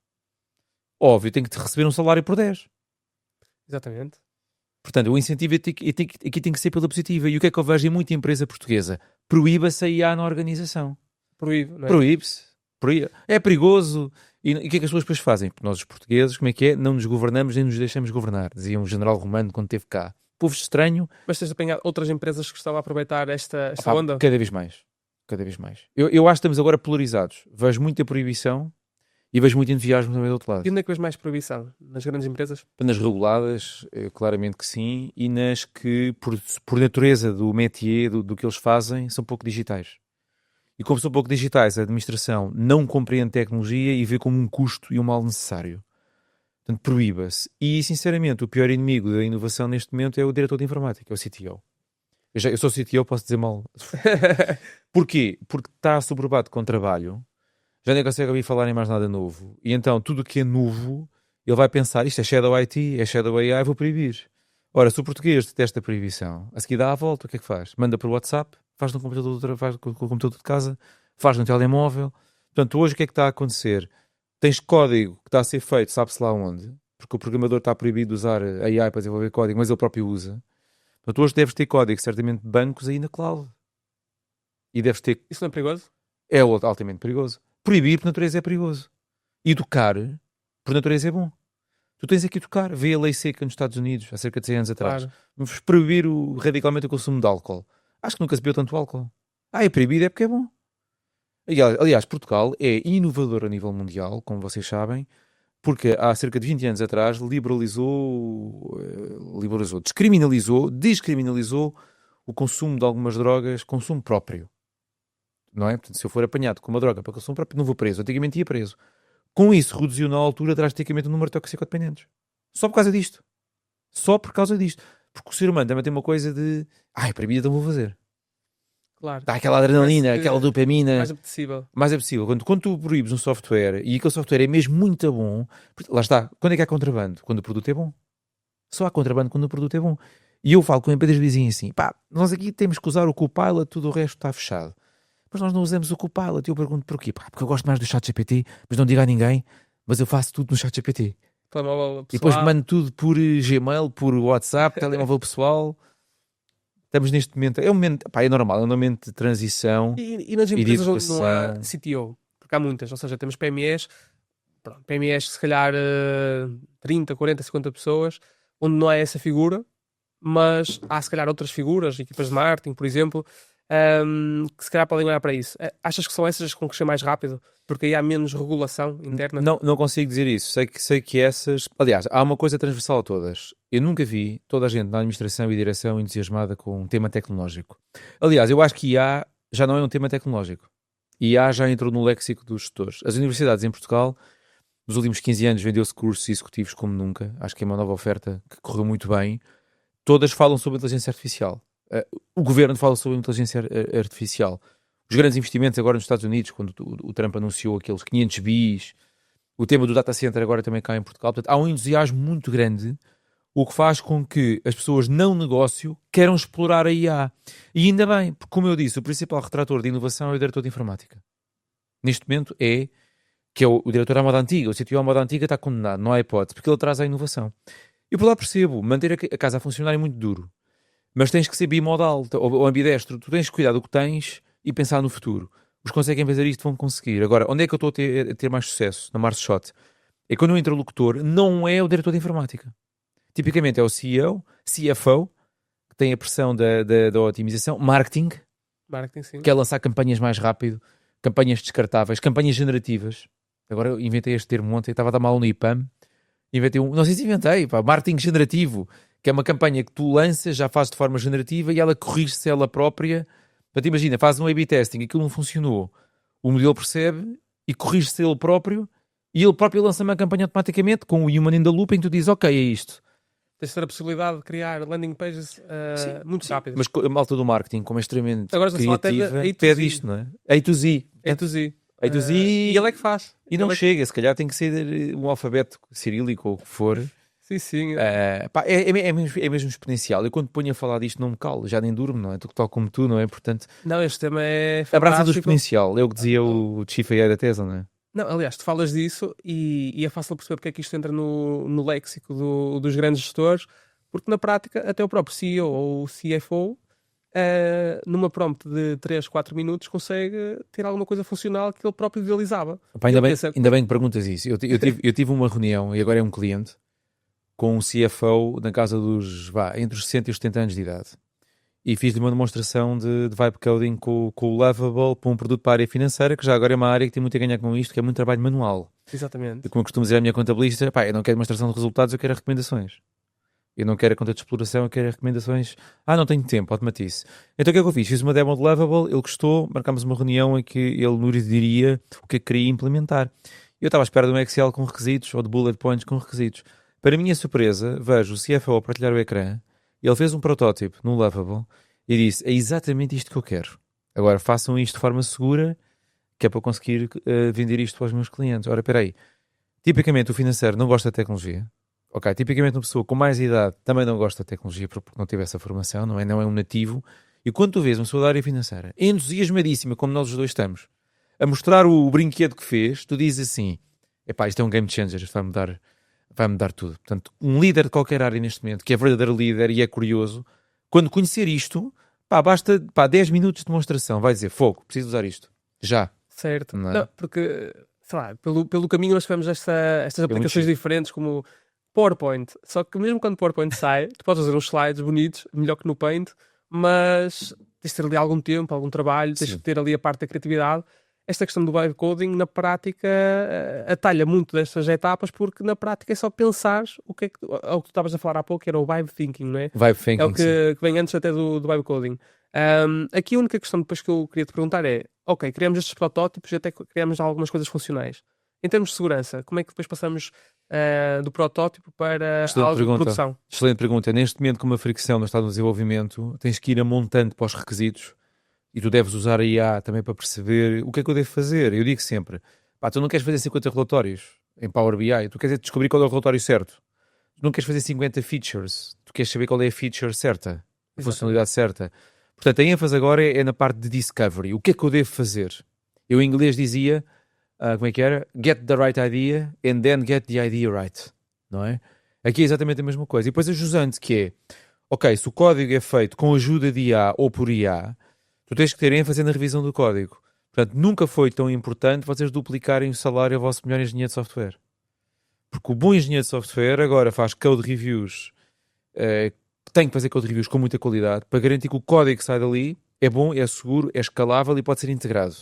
Óbvio, tem que receber um salário por 10. Exatamente. Portanto, o incentivo aqui tem que ser pela positiva. E o que é que eu vejo em muita empresa portuguesa? Proíba-se a IA na organização. Proíbe, não é? Proíbe-se. É perigoso. E o que é que as pessoas depois fazem? Porque nós, os portugueses, como é que é? Não nos governamos nem nos deixamos governar. Dizia um general romano quando esteve cá. Povo estranho. Mas tens apanhado outras empresas que estão a aproveitar esta onda? Cada vez mais. Eu acho que estamos agora polarizados. Vejo muita proibição e vejo muito entusiasmo também do outro lado. E onde é que vês mais proibição? Nas grandes empresas? Nas reguladas, claramente que sim, e nas que, por natureza do métier, do que eles fazem, são pouco digitais. E como são pouco digitais, a administração não compreende tecnologia e vê como um custo e um mal necessário. Portanto, proíba-se. E, sinceramente, o pior inimigo da inovação neste momento é o diretor de informática, é o CTO. Eu sou CTO, posso dizer mal. Porquê? Porque está assoberbado com trabalho, já nem consegue ouvir falar em mais nada novo. E então, tudo o que é novo, ele vai pensar, isto é Shadow IT, é Shadow AI, vou proibir. Ora, se o português detesta a proibição, a seguir dá a volta, o que é que faz? Manda por WhatsApp, faz no computador, faz com o computador de casa, faz no telemóvel. Portanto, hoje o que é que está a acontecer? Tens código que está a ser feito, sabe-se lá onde, porque o programador está proibido de usar AI para desenvolver código, mas ele próprio usa. Portanto, hoje deves ter código, certamente, de bancos aí na cloud. E deves ter... Isso não é perigoso? É altamente perigoso. Proibir, por natureza, é perigoso. Educar, por natureza, é bom. Tu tens aqui a tocar. Vê a lei seca nos Estados Unidos, há cerca de 100 anos atrás. Claro. Vamos proibir radicalmente o consumo de álcool. Acho que nunca se bebeu tanto álcool. É proibido, é porque é bom. Aliás, Portugal é inovador a nível mundial, como vocês sabem, porque há cerca de 20 anos atrás descriminalizou o consumo de algumas drogas, consumo próprio. Não é? Portanto, se eu for apanhado com uma droga para consumo próprio, não vou preso. Antigamente ia preso. Com isso, reduziu na altura drasticamente o número de toxicodependentes. Só por causa disto. Só por causa disto. Porque o ser humano também tem uma coisa de... é proibido, então vou fazer. Claro. Dá aquela adrenalina, aquela dopamina. Mais apetecível. Mais apetecível. Quando tu proíbes um software e aquele software é mesmo muito bom, lá está. Quando é que há contrabando? Quando o produto é bom. Só há contrabando quando o produto é bom. E eu falo com empresas que dizem assim, nós aqui temos que usar o Copilot, tudo o resto está fechado. Mas nós não usamos o Copilot. E eu pergunto porquê? Porque eu gosto mais do ChatGPT, mas não digo a ninguém, mas eu faço tudo no ChatGPT. Telemóvel pessoal. E depois mando tudo por Gmail, por WhatsApp, telemóvel pessoal. Estamos neste momento, é um momento, é normal, é um momento de transição e nas empresas onde não há CTO, porque há muitas, ou seja, temos PMEs, PMEs se calhar 30, 40, 50 pessoas, onde não há essa figura, mas há se calhar outras figuras, equipas de marketing, por exemplo, que se calhar podem olhar para isso. Achas que são essas que vão crescer mais rápido? Porque aí há menos regulação interna? Não consigo dizer isso. Sei que essas. Aliás, há uma coisa transversal a todas. Eu nunca vi toda a gente na administração e direção entusiasmada com um tema tecnológico. Aliás, eu acho que IA já não é um tema tecnológico. IA já entrou no léxico dos gestores. As universidades em Portugal, nos últimos 15 anos, vendeu-se cursos executivos como nunca. Acho que é uma nova oferta que correu muito bem. Todas falam sobre inteligência artificial. O governo fala sobre inteligência artificial. Os grandes investimentos agora nos Estados Unidos, quando o Trump anunciou aqueles 500 bis, o tema do data center agora também cá em Portugal. Portanto, há um entusiasmo muito grande, o que faz com que as pessoas não negócio queiram explorar a IA. E ainda bem, porque como eu disse, o principal retrator de inovação é o diretor de informática. Neste momento que é o diretor à moda antiga. O CTO à moda antiga está condenado, não há hipótese, porque ele traz a inovação. Eu por lá percebo, manter a casa a funcionar é muito duro. Mas tens que ser bimodal ou ambidestro. Tu tens que cuidar do que tens e pensar no futuro. Os que conseguem fazer isto vão conseguir. Agora, onde é que eu estou a ter mais sucesso? Na Mars Shot. É quando o interlocutor não é o diretor de informática. Tipicamente é o CEO, CFO, que tem a pressão da otimização, marketing, Sim. quer lançar campanhas mais rápido, campanhas descartáveis, campanhas generativas. Agora eu inventei este termo ontem, estava a dar mal no IPAM. Inventei não sei se inventei, marketing generativo, que é uma campanha que tu lanças, já fazes de forma generativa e ela corrige-se ela própria. Portanto, imagina, fazes um A/B testing, aquilo não funcionou, o modelo percebe e corrige-se ele próprio e ele próprio lança uma campanha automaticamente com o human in the loop em que tu dizes, ok, é isto. Tens de ter a possibilidade de criar landing pages muito rápido. Mas a malta do marketing, como é extremamente agora criativa, pede isto, não é? A to Z. A to Z. E ele é que faz. E não chega, se calhar tem que ser um alfabeto cirílico ou o que for. Sim. É mesmo exponencial. Eu quando ponho a falar disto não me calo, já nem durmo, não é? Tal como tu, não é? Portanto, não, este tema é fantástico. Abraça do exponencial, é o que dizia o Chief AI da Tesla, não é? Não, aliás, tu falas disso e é fácil perceber porque é que isto entra no léxico dos grandes gestores, porque na prática até o próprio CEO ou o CFO numa prompt de 3, 4 minutos consegue ter alguma coisa funcional que ele próprio idealizava. Ainda bem que perguntas isso. Eu tive uma reunião, e agora é um cliente, com um CFO na casa dos, entre os 60 e os 70 anos de idade. E fiz-lhe uma demonstração de vibe coding com o Lovable para um produto para a área financeira, que já agora é uma área que tem muito a ganhar com isto, que é muito trabalho manual. Exatamente. Como eu costumo dizer à minha contabilista, eu não quero demonstração de resultados, eu quero recomendações. Eu não quero a conta de exploração, eu quero recomendações. Não tenho tempo, automatize. Então o que é que eu fiz? Fiz uma demo de Lovable, ele gostou, marcámos uma reunião em que ele nos diria o que queria implementar. Eu estava à espera de um Excel com requisitos, ou de bullet points com requisitos. Para minha surpresa, vejo o CFO a partilhar o ecrã, ele fez um protótipo no Lovable e disse, é exatamente isto que eu quero. Agora façam isto de forma segura, que é para conseguir vender isto para os meus clientes. Ora, espera aí. Tipicamente o financeiro não gosta de tecnologia. Ok, tipicamente uma pessoa com mais idade também não gosta de tecnologia porque não teve essa formação, não é um nativo. E quando tu vês uma pessoa da área financeira entusiasmadíssima, como nós os dois estamos, a mostrar o brinquedo que fez, tu dizes assim, isto é um game changer, isto vai mudar tudo. Portanto, um líder de qualquer área neste momento, que é verdadeiro líder e é curioso, quando conhecer isto, basta 10 minutos de demonstração, vai dizer, fogo, preciso usar isto, já. Certo, não, porque, sei lá, pelo caminho nós tivemos estas aplicações diferentes, como PowerPoint, só que mesmo quando o PowerPoint sai, tu podes fazer uns slides bonitos, melhor que no Paint, mas tens de ter ali algum tempo, algum trabalho, tens de ter ali a parte da criatividade. Esta questão do vibe coding, na prática, atalha muito destas etapas, porque na prática é só pensar o que tu estavas a falar há pouco, que era o vibe thinking, não é? Vibe thinking, é o que vem antes até do vibe coding. Aqui a única questão depois que eu queria te perguntar é, ok, criamos estes protótipos e até criamos algumas coisas funcionais. Em termos de segurança, como é que depois passamos do protótipo para a produção? Excelente pergunta. Neste momento, com uma fricção no estado de desenvolvimento, tens que ir a montante para os requisitos e tu deves usar a IA também para perceber o que é que eu devo fazer. Eu digo sempre, tu não queres fazer 50 relatórios em Power BI, tu queres descobrir qual é o relatório certo. Tu não queres fazer 50 features, tu queres saber qual é a feature certa, a funcionalidade certa. Portanto, a ênfase agora é na parte de discovery. O que é que eu devo fazer? Eu em inglês dizia, como é que era? Get the right idea and then get the idea right. Não é? Aqui é exatamente a mesma coisa. E depois a jusante que é, ok, se o código é feito com ajuda de IA ou por IA, tu tens que ter ênfase na revisão do código. Portanto, nunca foi tão importante vocês duplicarem o salário ao vosso melhor engenheiro de software. Porque o bom engenheiro de software agora faz code reviews, tem que fazer code reviews com muita qualidade para garantir que o código que sai dali é bom, é seguro, é escalável e pode ser integrado.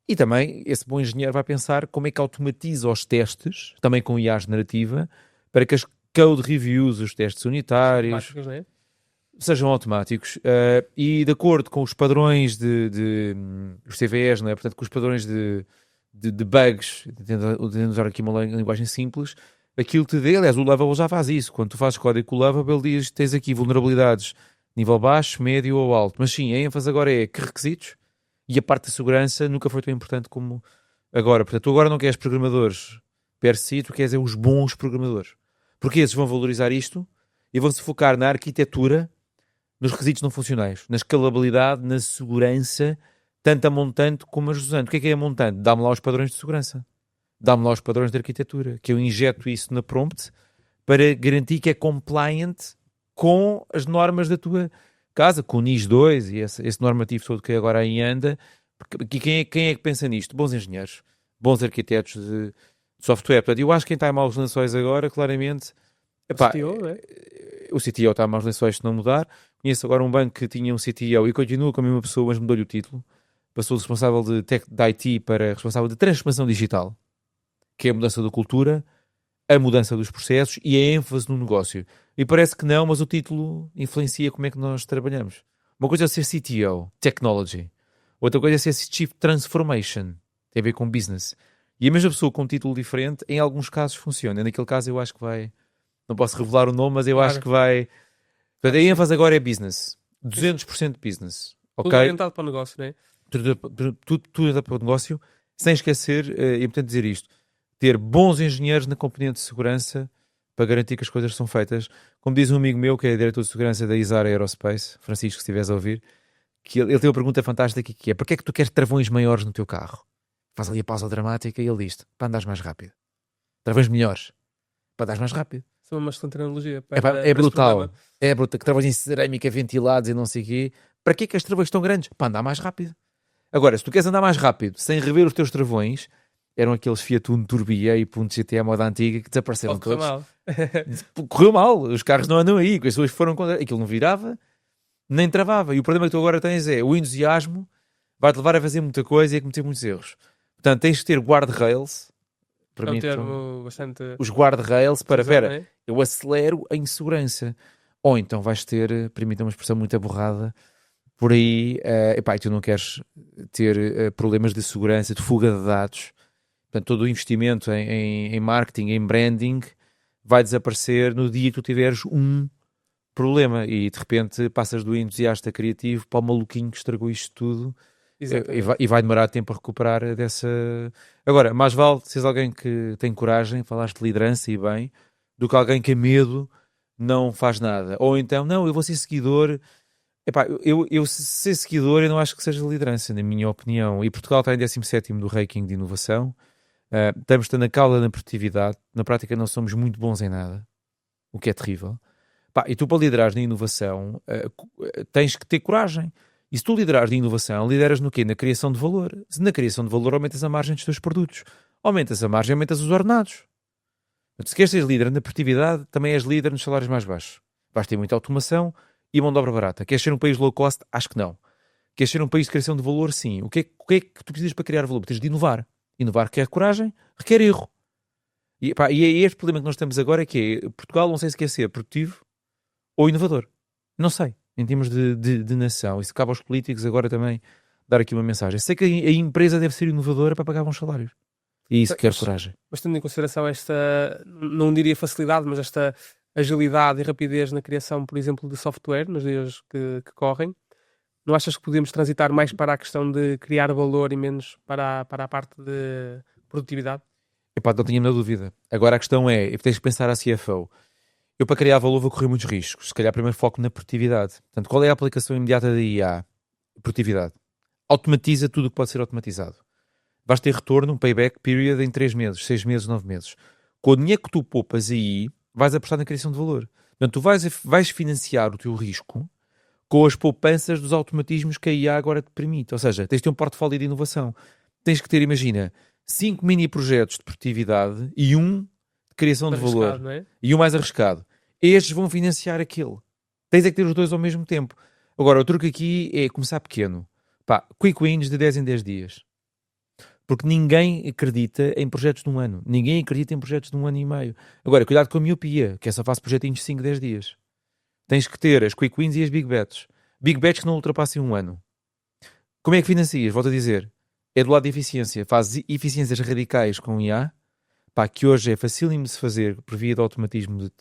E também esse bom engenheiro vai pensar como é que automatiza os testes, também com IA generativa, para que as code reviews, os testes unitários, Não é? sejam automáticos e de acordo com os padrões os CVEs, não é? Portanto, com os padrões de bugs, tentando usar aqui uma linguagem simples, aquilo que te dê, aliás, o Lovable já faz isso. Quando tu fazes código com o Lovable, ele diz tens aqui vulnerabilidades nível baixo, médio ou alto. Mas sim, a ênfase agora é que requisitos e a parte da segurança nunca foi tão importante como agora. Portanto, tu agora não queres programadores per si, tu queres os bons programadores. Porque esses vão valorizar isto e vão se focar na arquitetura, nos requisitos não funcionais, na escalabilidade, na segurança, tanto a montante como a jusante. O que é a montante? Dá-me lá os padrões de segurança. Dá-me lá os padrões de arquitetura, que eu injeto isso na prompt para garantir que é compliant com as normas da tua casa, com o NIS 2 e esse normativo todo que agora aí anda. Porque quem é que pensa nisto? Bons engenheiros, bons arquitetos de software. Portanto, eu acho que quem está em maus lençóis agora, claramente... Epá, CTO, é? O CTO está em maus lençóis se não mudar. Conheço agora um banco que tinha um CTO e continua com a mesma pessoa, mas mudou-lhe o título. Passou de responsável de IT para responsável de transformação digital, que é a mudança da cultura, a mudança dos processos e a ênfase no negócio. E parece que não, mas o título influencia como é que nós trabalhamos. Uma coisa é ser CTO, Technology. Outra coisa é ser Chief Transformation, tem a ver com business. E a mesma pessoa com um título diferente, em alguns casos funciona. Naquele caso eu acho que vai... Não posso revelar o nome, mas eu acho que vai... Portanto, a ênfase agora é business. 200% business. Tudo Ok? orientado para o negócio, não é? Tudo orientado para o negócio, sem esquecer, é importante dizer isto, ter bons engenheiros na componente de segurança para garantir que as coisas são feitas. Como diz um amigo meu, que é diretor de segurança da Isar Aerospace, Francisco, se estiveres a ouvir, que ele tem uma pergunta fantástica que é: porquê é que tu queres travões maiores no teu carro? Faz ali a pausa dramática e ele diz: para andares mais rápido. Travões melhores, para andares mais rápido. Isso é uma excelente analogia. É brutal. É brutal. Travões em cerâmica, ventilados e não sei o quê. Para que as travões tão grandes? Para andar mais rápido. Agora, se tu queres andar mais rápido, sem rever os teus travões, eram aqueles Fiat Uno Turbia e Punto GT à moda antiga que desapareceram Correu todos. mal. Correu mal. Os carros não andam aí. As pessoas foram contra... Aquilo não virava, nem travava. E o problema que tu agora tens é o entusiasmo vai-te levar a fazer muita coisa e a cometer muitos erros. Portanto, tens de ter guardrails. É um termo bastante... Os guardrails para, Não é? eu acelero a insegurança. Ou então vais ter, permita uma expressão muito aborrada, por aí, e tu não queres ter problemas de segurança, de fuga de dados. Portanto, todo o investimento em marketing, em branding, vai desaparecer no dia que tu tiveres um problema e de repente passas do entusiasta criativo para o maluquinho que estragou isto tudo e vai demorar tempo a recuperar dessa... Agora, mais vale seres alguém que tem coragem, falaste de liderança e bem, do que alguém que a medo não faz nada. Ou então, não, eu vou ser seguidor... eu ser seguidor eu não acho que seja liderança, na minha opinião. E Portugal está em 17º do ranking de inovação. Estamos na cauda da produtividade. Na prática não somos muito bons em nada, o que é terrível. E tu, para liderares na inovação, tens que ter coragem. E se tu liderares de inovação, lideras no quê? Na criação de valor. Se na criação de valor aumentas a margem dos teus produtos, aumentas a margem, aumentas os ordenados. Se queres ser líder na produtividade, também és líder nos salários mais baixos. Vais ter muita automação e mão de obra barata. Queres ser um país low cost? Acho que não. Queres ser um país de criação de valor? Sim. O que é que tu precisas para criar valor? Precisas de inovar. Inovar requer coragem, requer erro. E é este problema que nós temos agora, que é Portugal não sei se quer ser produtivo ou inovador. Não sei, em termos de nação. Isso cabe aos políticos agora também dar aqui uma mensagem. Sei que a empresa deve ser inovadora para pagar bons salários. E isso quer coragem. Mas tendo em consideração esta, não diria facilidade, mas esta agilidade e rapidez na criação, por exemplo, de software nos dias que correm, não achas que podemos transitar mais para a questão de criar valor e menos para a parte de produtividade? Não tinha nenhuma dúvida. Agora a questão é, tens que pensar a CFO. Eu para criar valor vou correr muitos riscos. Se calhar primeiro foco na produtividade. Portanto, qual é a aplicação imediata da IA? Produtividade. Automatiza tudo o que pode ser automatizado. Vais ter retorno, um payback period em 3 meses, 6 meses, 9 meses. Com o dinheiro que tu poupas aí, vais apostar na criação de valor. Portanto, tu vais financiar o teu risco com as poupanças dos automatismos que a IA agora te permite. Ou seja, tens de ter um portfólio de inovação. Tens que ter, imagina, 5 mini projetos de produtividade e um de criação de valor. Não é? E um mais arriscado. Estes vão financiar aquele. Tens é que ter os dois ao mesmo tempo. Agora, o truque aqui é começar pequeno. Pá, quick wins de 10 em 10 dias. Porque ninguém acredita em projetos de um ano. Ninguém acredita em projetos de um ano e meio. Agora, cuidado com a miopia, que é só faço projetinhos de 5, 10 dias. Tens que ter as quick wins e as big bets. Big bets que não ultrapassem um ano. Como é que financias? Volto a dizer. É do lado da eficiência. Fazes eficiências radicais com IA, pá, que hoje é facílimo de se fazer por via do automatismo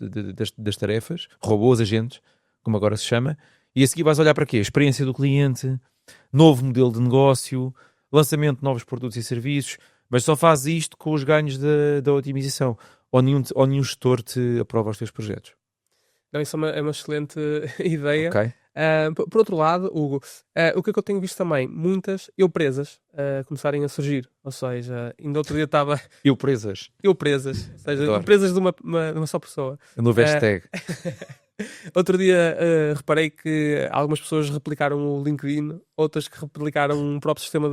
das tarefas, robôs, agentes, como agora se chama, e a seguir vais olhar para quê? Experiência do cliente, novo modelo de negócio, lançamento de novos produtos e serviços, mas só fazes isto com os ganhos da otimização, ou nenhum gestor te aprova os teus projetos. Não, isso é uma excelente ideia. Ok? Por outro lado, Hugo, o que é que eu tenho visto também? Muitas eu presas começarem a surgir. Ou seja, ainda outro dia estava Eu presas. eu presas. Ou seja, Adoro. empresas de uma só pessoa. No hashtag. Outro dia reparei que algumas pessoas replicaram o LinkedIn, outras que replicaram um próprio sistema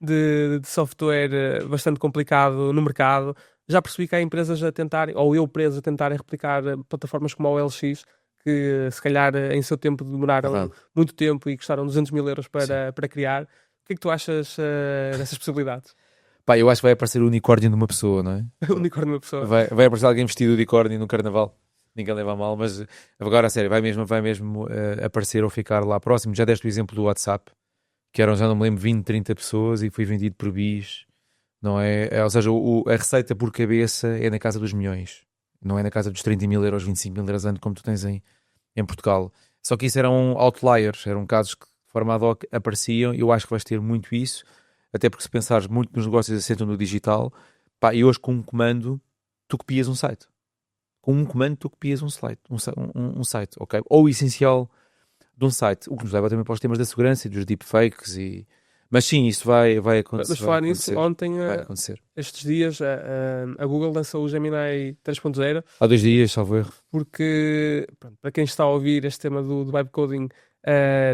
de software bastante complicado no mercado. Já percebi que há empresas a tentarem, ou eu preso a tentarem replicar plataformas como a OLX, que se calhar em seu tempo demoraram Verdade. muito tempo e custaram 200 mil euros Sim. para criar. O que é que tu achas dessas possibilidades? Pá, eu acho que vai aparecer o unicórnio de uma pessoa, não é? Unicórnio de uma pessoa. Vai aparecer alguém vestido de unicórnio no carnaval. Ninguém leva a mal, mas agora a sério, vai mesmo aparecer ou ficar lá próximo. Já deste o exemplo do WhatsApp, que eram, já não me lembro, 20, 30 pessoas e foi vendido por bis, não é? Ou seja, a receita por cabeça é na casa dos milhões, não é na casa dos 30 mil euros, 25 mil euros ano, como tu tens em Portugal. Só que isso eram outliers, eram casos que de forma ad hoc apareciam, e eu acho que vais ter muito isso, até porque se pensares muito nos negócios assentam no digital, pá, e hoje com um comando tu copias um site. Com um comando tu copias um site, ok? Ou o essencial de um site, o que nos leva também para os temas da segurança e dos deepfakes mas sim, isso vai acontecer. Mas falar nisso, ontem, vai acontecer. estes dias, a Google lançou o Gemini 3.0. Há 2 dias, salvo erro. Porque, pronto, para quem está a ouvir este tema do vibe coding,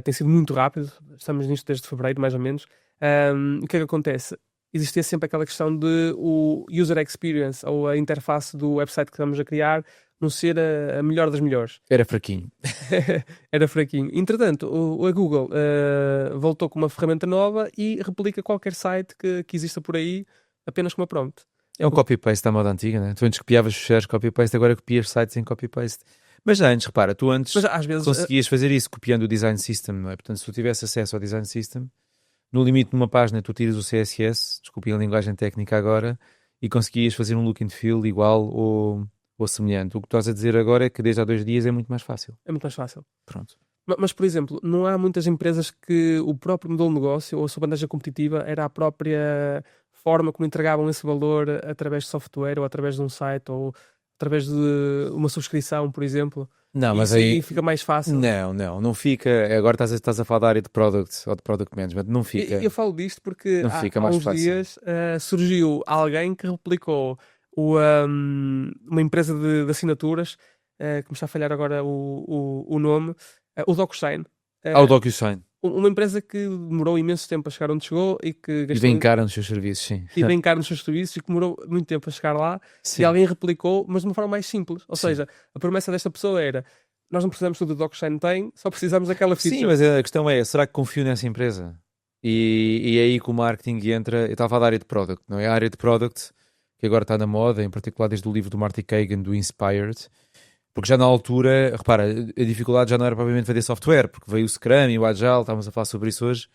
tem sido muito rápido. Estamos nisto desde fevereiro, mais ou menos. O que é que acontece? Existia sempre aquela questão de o user experience ou a interface do website que estamos a criar não ser a melhor das melhores. Era fraquinho. Era fraquinho. Entretanto, a Google voltou com uma ferramenta nova e replica qualquer site que exista por aí apenas com uma prompt. É um copy-paste da moda antiga, né? Tu antes copiavas fecheiros copy-paste, agora copias sites em copy-paste. Mas antes, repara, tu antes Mas às vezes conseguias fazer isso copiando o design system, não é? Portanto, se tu tivesse acesso ao design system, no limite de uma página tu tiras o CSS, desculpem a linguagem técnica agora, e conseguias fazer um look and feel igual ou semelhante. O que tu estás a dizer agora é que desde há 2 dias é muito mais fácil. é muito mais fácil. Pronto. Mas, por exemplo, não há muitas empresas que o próprio modelo de negócio ou a sua vantagem competitiva era a própria forma como entregavam esse valor através de software ou através de um site ou através de uma subscrição, por exemplo. Não, mas Isso aí fica mais fácil. não fica. Agora estás a falar da área de product ou de product management, não fica. Eu falo disto porque Não fica mais uns fácil. dias surgiu alguém que replicou uma empresa de assinaturas, que me está a falhar agora o nome, o DocuSign. O DocuSign. Uma empresa que demorou imenso tempo a chegar onde chegou e que E gastou vem cara nos seus serviços, sim. e vem caro nos seus serviços e que demorou muito tempo a chegar lá Sim. e alguém replicou, mas de uma forma mais simples. Ou Sim. seja, a promessa desta pessoa era: nós não precisamos tudo do DocuSign tem, só precisamos daquela feature. Sim, mas a questão é, será que confio nessa empresa? E é aí que o marketing entra. Eu estava a falar da área de product, não é? A área de product que agora está na moda, em particular desde o livro do Marty Kagan, do Inspired, porque já na altura, repara, a dificuldade já não era propriamente vender software, porque veio o Scrum e o Agile, estávamos a falar sobre isso hoje.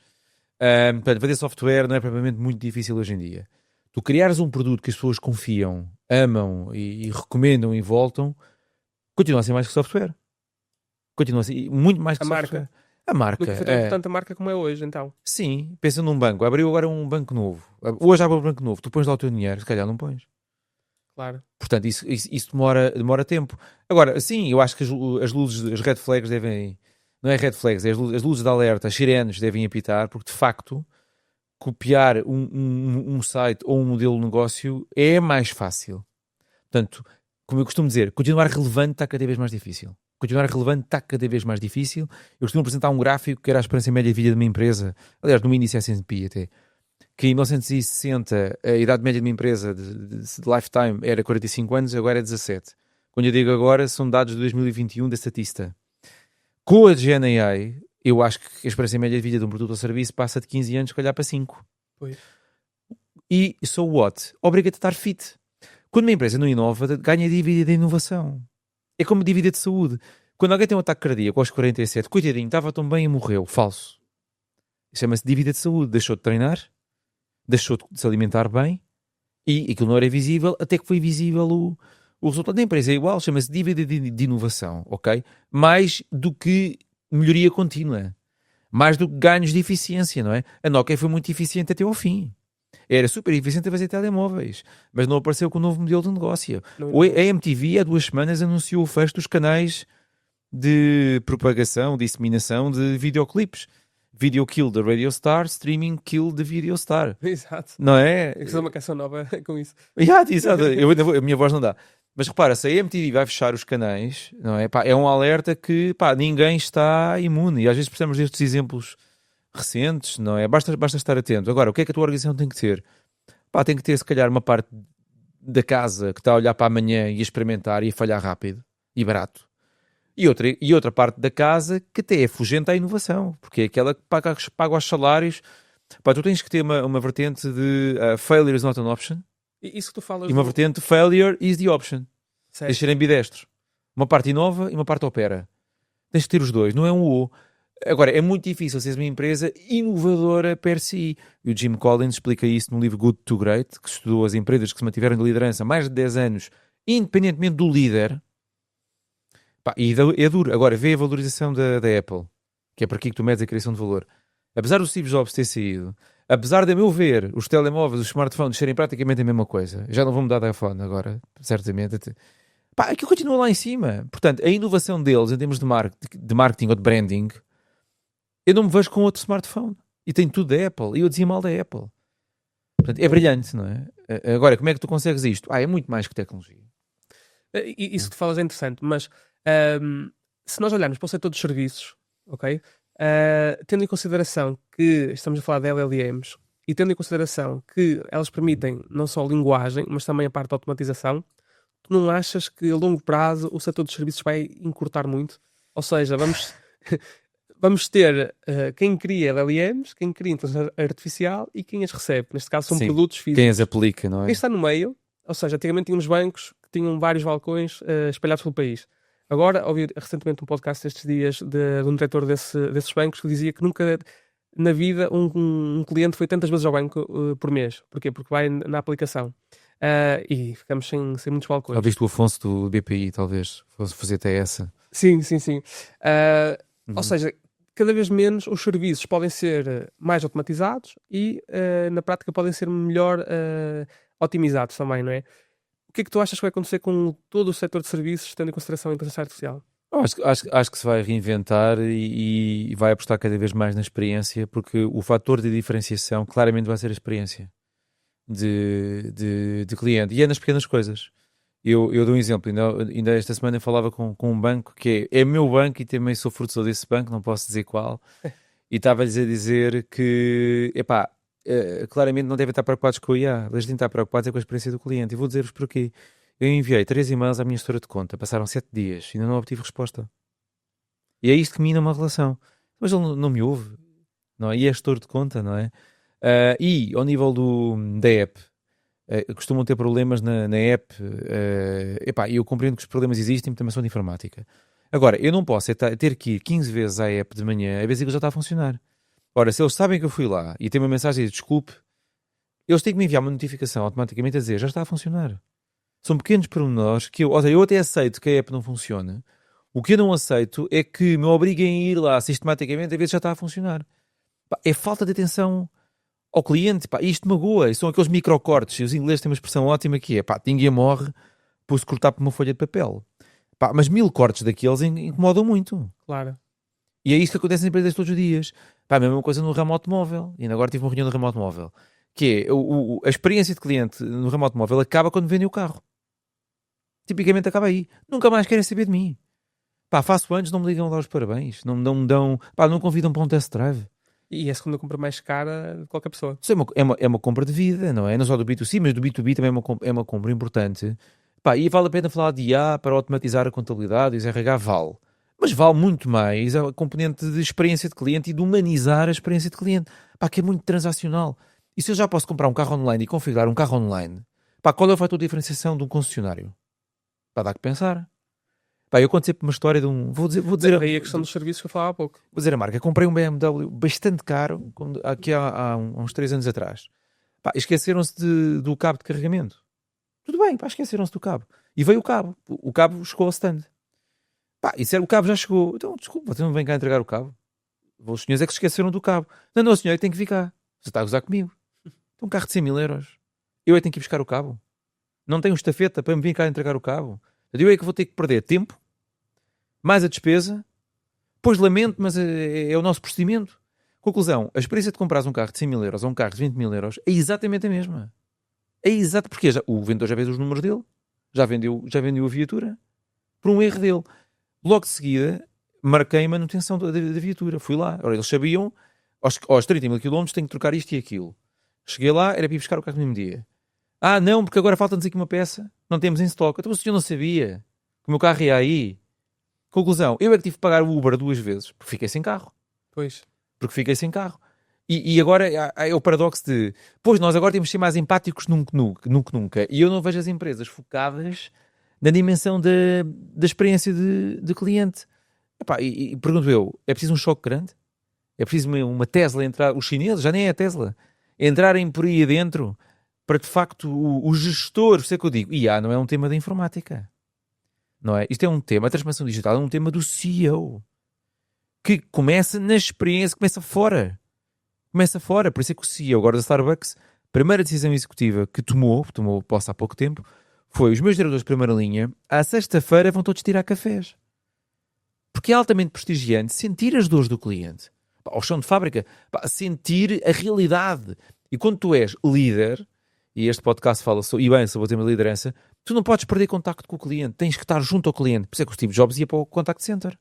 Portanto, vender software não é propriamente muito difícil hoje em dia. Tu criares um produto que as pessoas confiam, amam e recomendam e voltam, continua a ser mais que software. Continua a ser muito mais que A software. marca. A marca. Nunca foi tão importante a marca como é hoje, então. Sim, pensa num banco. Abriu agora um banco novo. Hoje abre um banco novo. Tu pões lá o teu dinheiro, se calhar não pões. Claro. Portanto, isso demora tempo. Agora, sim, eu acho que as luzes, as red flags devem... Não é red flags, é as luzes de alerta, as sirenes devem apitar, porque de facto copiar um site ou um modelo de negócio é mais fácil. Portanto, como eu costumo dizer, continuar relevante está cada vez mais difícil. Continuar relevante está cada vez mais difícil. Eu costumo apresentar um gráfico que era a esperança média de vida de uma empresa, aliás, no índice S&P até, que em 1960 a idade média de uma empresa de lifetime era 45 anos, agora é 17. Quando eu digo agora, são dados de 2021 da Statista. Com a GenAI, eu acho que a experiência média de vida de um produto ou serviço passa de 15 anos, se calhar, para 5. Pois. E so what? Obriga-te a estar fit. Quando uma empresa não inova, ganha dívida de inovação. É como dívida de saúde. Quando alguém tem um ataque cardíaco aos 47, coitadinho, estava tão bem e morreu. Falso. Chama-se dívida de saúde. Deixou de treinar, deixou de se alimentar bem e aquilo não era visível até que foi visível o resultado da empresa. É igual, chama-se dívida de inovação, ok? Mais do que melhoria contínua. Mais do que ganhos de eficiência, não é? A Nokia foi muito eficiente até ao fim. Era super eficiente a fazer telemóveis, mas não apareceu com um novo modelo de negócio. A MTV há 2 semanas anunciou o fecho dos canais de propagação, disseminação de videoclipes. Video kill da Radio Star, streaming kill da Video Star. Exato. Não é? Eu fiz uma canção nova com isso. Exato. A minha voz não dá. Mas repara, se a MTV vai fechar os canais, não é? Pá, é um alerta que ninguém está imune. E às vezes precisamos destes exemplos recentes, não é? Basta estar atento. Agora, o que é que a tua organização tem que ter? Tem que ter, se calhar, uma parte da casa que está a olhar para amanhã e a experimentar e a falhar rápido e barato. E outra parte da casa que até é fugente à inovação, porque é aquela que paga os salários. Tu tens que ter uma vertente de failure is not an option. Isso que tu falas... E uma vertente failure is the option. Certo. Tens de ser ambidestro. Uma parte inova e uma parte opera. Tens de ter os dois, não é um ou. Agora, é muito difícil seres uma empresa inovadora per si. E o Jim Collins explica isso no livro Good to Great, que estudou as empresas que se mantiveram de liderança há mais de 10 anos, independentemente do líder. E é duro. Agora, vê a valorização da Apple, que é por aqui que tu medes a criação de valor. Apesar do Steve Jobs ter saído, apesar de, a meu ver, os telemóveis, os smartphones serem praticamente a mesma coisa, já não vou mudar de iPhone agora, certamente, aquilo continua lá em cima. Portanto, a inovação deles, em termos de marketing ou de branding, eu não me vejo com outro smartphone. E tem tudo da Apple. E eu dizia mal da Apple. Portanto, é brilhante, não é? Agora, como é que tu consegues isto? É muito mais que tecnologia. Isso que tu falas é interessante, mas se nós olharmos para o setor dos serviços, ok? Tendo em consideração que estamos a falar de LLMs e tendo em consideração que elas permitem não só linguagem, mas também a parte de automatização, tu não achas que a longo prazo o setor dos serviços vai encurtar muito? Ou seja, vamos ter quem cria LLMs, quem cria inteligência artificial e quem as recebe. Neste caso são produtos físicos. Quem as aplica, não é? Quem está no meio, ou seja, antigamente tínhamos bancos que tinham vários balcões espalhados pelo país. Agora, ouvi recentemente um podcast estes dias de um diretor desses bancos que dizia que nunca na vida um cliente foi tantas vezes ao banco por mês. Porquê? Porque vai na aplicação. E ficamos sem muitos balcões. Ouviste o Afonso do BPI, talvez, fosse fazer até essa. Sim. Ou seja, cada vez menos os serviços podem ser mais automatizados e, na prática, podem ser melhor otimizados também, não é? O que é que tu achas que vai acontecer com todo o setor de serviços, tendo em consideração a inteligência artificial? Acho que se vai reinventar e vai apostar cada vez mais na experiência, porque o fator de diferenciação claramente vai ser a experiência de cliente. E é nas pequenas coisas. Eu dou um exemplo. Ainda esta semana eu falava com um banco que é meu banco e também sou fornecedor desse banco, não posso dizer qual. E estava-lhes a dizer que, claramente não devem estar preocupados com o IA. Eles devem estar preocupados com a experiência do cliente. E vou dizer-vos porquê. Eu enviei 3 e-mails à minha gestora de conta. Passaram 7 dias e ainda não obtive resposta. E é isto que mina uma relação. Mas ele não me ouve. Não é? E é gestor de conta, não é? E ao nível da app, costumam ter problemas na app. Eu compreendo que os problemas existem, também são de informática. Agora, eu não posso ter que ir 15 vezes à app de manhã, a ver se aquilo já está a funcionar. Ora, se eles sabem que eu fui lá e tem uma mensagem de desculpe, eles têm que me enviar uma notificação automaticamente a dizer já está a funcionar. São pequenos pormenores que eu até aceito que a app não funcione. O que eu não aceito é que me obriguem a ir lá sistematicamente a ver se já está a funcionar. É falta de atenção ao cliente. Isto magoa. São aqueles microcortes. E os ingleses têm uma expressão ótima que é ninguém morre por se cortar por uma folha de papel. Mas 1000 cortes daqueles incomodam muito. Claro. E é isso que acontece nas empresas todos os dias. A mesma coisa no ramo automóvel. E ainda agora tive uma reunião no ramo automóvel. Que é a experiência de cliente no ramo automóvel acaba quando vendem o carro. Tipicamente acaba aí. Nunca mais querem saber de mim. Faço anos, não me ligam a dar os parabéns. Não me dão... não me convidam para um test drive. E é a segunda compra mais cara de qualquer pessoa. Isso é uma compra de vida, não é? Não só do B2C, mas do B2B também é uma compra importante. E vale a pena falar de IA para automatizar a contabilidade e os RH vale. Mas vale muito mais a componente de experiência de cliente e de humanizar a experiência de cliente. Pá, que é muito transacional. E se eu já posso comprar um carro online e configurar um carro online, pá, qual é o fator de diferenciação de um concessionário? Pá, dá que pensar. Pá, eu conto sempre uma história de um... Vou dizer Aí a questão dos serviços que eu falava há pouco. Vou dizer a marca. Comprei um BMW bastante caro aqui há uns 3 anos atrás. Pá, esqueceram-se do cabo de carregamento. Tudo bem, pá, esqueceram-se do cabo. E veio o cabo. O cabo chegou ao stand. Pá, e o cabo já chegou. Então, desculpa, você não vem cá entregar o cabo. Os senhores é que se esqueceram do cabo. Não, senhor, eu tenho que vir cá. Você está a gozar comigo. Então, um carro de 100 mil euros. Eu é que tenho que ir buscar o cabo. Não tenho estafeta para me vir cá entregar o cabo. Eu é que vou ter que perder tempo, mais a despesa. Pois lamento, mas é o nosso procedimento. Conclusão, a experiência de comprares um carro de 100 mil euros ou um carro de 20 mil euros é exatamente a mesma. É exato, porque o vendedor já fez os números dele, já vendeu a viatura, por um erro dele. Logo de seguida, marquei a manutenção da viatura. Fui lá. Ora, eles sabiam, aos 30 mil quilómetros tenho que trocar isto e aquilo. Cheguei lá, era para ir buscar o carro no mesmo dia. Ah, não, porque agora falta-nos aqui uma peça, não temos em stock. Então o senhor não sabia que o meu carro ia aí. Conclusão, eu é que tive que pagar o Uber 2 vezes, porque fiquei sem carro. Pois. Porque fiquei sem carro. E agora é o paradoxo de, pois nós agora temos de ser mais empáticos nunca. E eu não vejo as empresas focadas na dimensão da experiência de cliente. Epá, e pergunto eu, é preciso um choque grande? É preciso uma Tesla entrar, os chineses, já nem é a Tesla, entrarem por aí adentro para de facto o gestor, sei que eu digo, IA não é um tema da informática. Não é? Isto é um tema, a transformação digital é um tema do CEO. Que começa na experiência, começa fora. Por isso é que o CEO agora da Starbucks, a primeira decisão executiva que tomou posse há pouco tempo, foi os meus diretores de primeira linha, à sexta-feira vão todos tirar cafés. Porque é altamente prestigiante sentir as dores do cliente. Pá, ao chão de fábrica, pá, sentir a realidade. E quando tu és líder, e este podcast fala bem sobre o tema de liderança, tu não podes perder contacto com o cliente, tens que estar junto ao cliente. Por isso é que o Steve Jobs ia para o contact center.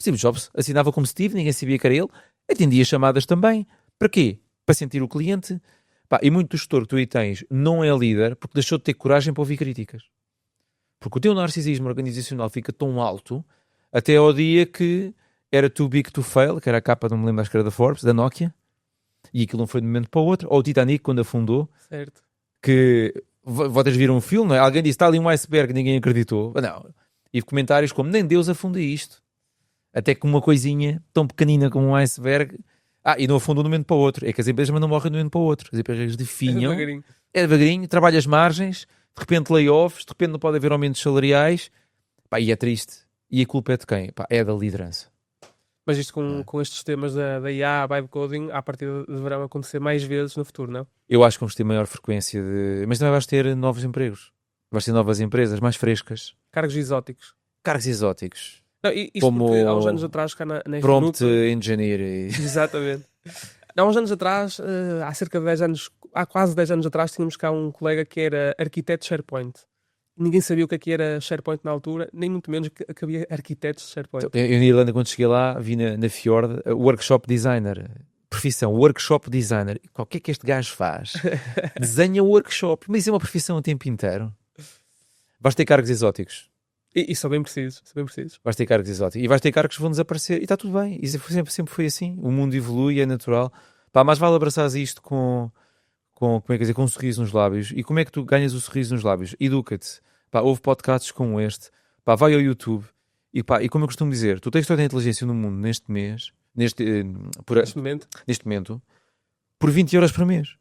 Steve Jobs assinava como Steve, ninguém sabia que era ele, atendia chamadas também. Para quê? Para sentir o cliente. Pá, e muito do gestor que tu aí tens não é líder porque deixou de ter coragem para ouvir críticas. Porque o teu narcisismo organizacional fica tão alto até ao dia que era too big to fail, que era a capa, não me lembro, acho que era da Forbes, da Nokia, e aquilo não foi de um momento para o outro. Ou o Titanic, quando afundou, Certo. que vocês viram um filme, não é? Alguém disse, está ali um iceberg, ninguém acreditou. Não. E comentários como, nem Deus afunda isto. Até que uma coisinha tão pequenina como um iceberg, e não afundou de um momento para o outro. É que as empresas não morrem de um momento para o outro. As empresas definham, é devagarinho, trabalha as margens, de repente layoffs, de repente não pode haver aumentos salariais, pá, e é triste. E a culpa é de quem? Pá, é da liderança. Mas isto com estes temas da IA, vibe coding, à partida deverão acontecer mais vezes no futuro, não? Eu acho que vamos ter maior frequência de... Mas também vais ter novos empregos. Vais ter novas empresas, mais frescas. Cargos exóticos. Cargos exóticos. Não, isto como porque há uns anos atrás, cá na Prompt Engineer. Exatamente. Há uns anos atrás, há cerca de 10 anos, há quase 10 anos atrás, tínhamos cá um colega que era arquiteto de SharePoint. Ninguém sabia o que era SharePoint na altura, nem muito menos que havia arquitetos de SharePoint. Então, eu na Irlanda, quando cheguei lá, vi na Fjord, workshop designer. Profissão, workshop designer. O que é que este gajo faz? Desenha workshop. Mas isso é uma profissão o tempo inteiro. Vais ter cargos exóticos. E são bem precisos, Vais ter cargos exóticos. E vais ter cargos que vão desaparecer. E está tudo bem. Isso sempre foi assim. O mundo evolui, é natural. Pá, mas vale abraçares isto com como é que dizer, com um sorriso nos lábios. E como é que tu ganhas o sorriso nos lábios? Educa-te. Pá, ouve podcasts como este. Pá, vai ao YouTube. E como eu costumo dizer, tu tens toda a inteligência no mundo neste momento, por 20 euros por mês.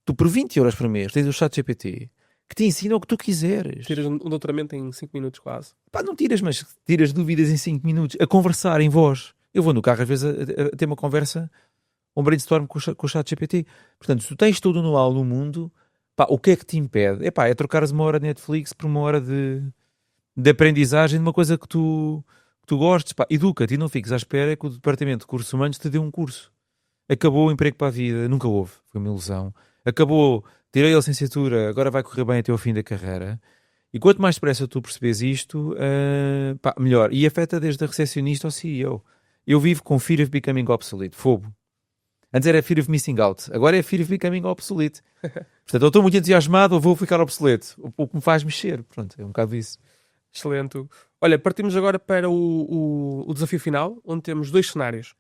Tu por 20 euros por mês tens o ChatGPT que te ensina o que tu quiseres. Tiras um doutoramento em 5 minutos quase. Pá, não tiras, mas tiras dúvidas em 5 minutos. A conversar em voz. Eu vou no carro às vezes a ter uma conversa, um brainstorm com o ChatGPT. Portanto, se tu tens todo o know-how no mundo, pá, o que é que te impede? É trocares uma hora de Netflix por uma hora de aprendizagem de uma coisa que tu gostes. Pá, educa-te e não fiques à espera que o Departamento de Recursos Humanos te dê um curso. Acabou o emprego para a vida. Nunca houve. Foi uma ilusão. Acabou, tirei a licenciatura, agora vai correr bem até ao fim da carreira. E quanto mais depressa tu percebes isto, melhor. E afeta desde a recepcionista ao CEO. Eu vivo com Fear of Becoming Obsolete. Fogo. Antes era Fear of Missing Out. Agora é Fear of Becoming Obsolete. Portanto, eu estou muito entusiasmado ou vou ficar obsoleto. O que me faz mexer. Pronto, é um bocado isso. Excelente. Olha, partimos agora para o desafio final, onde temos 2 cenários.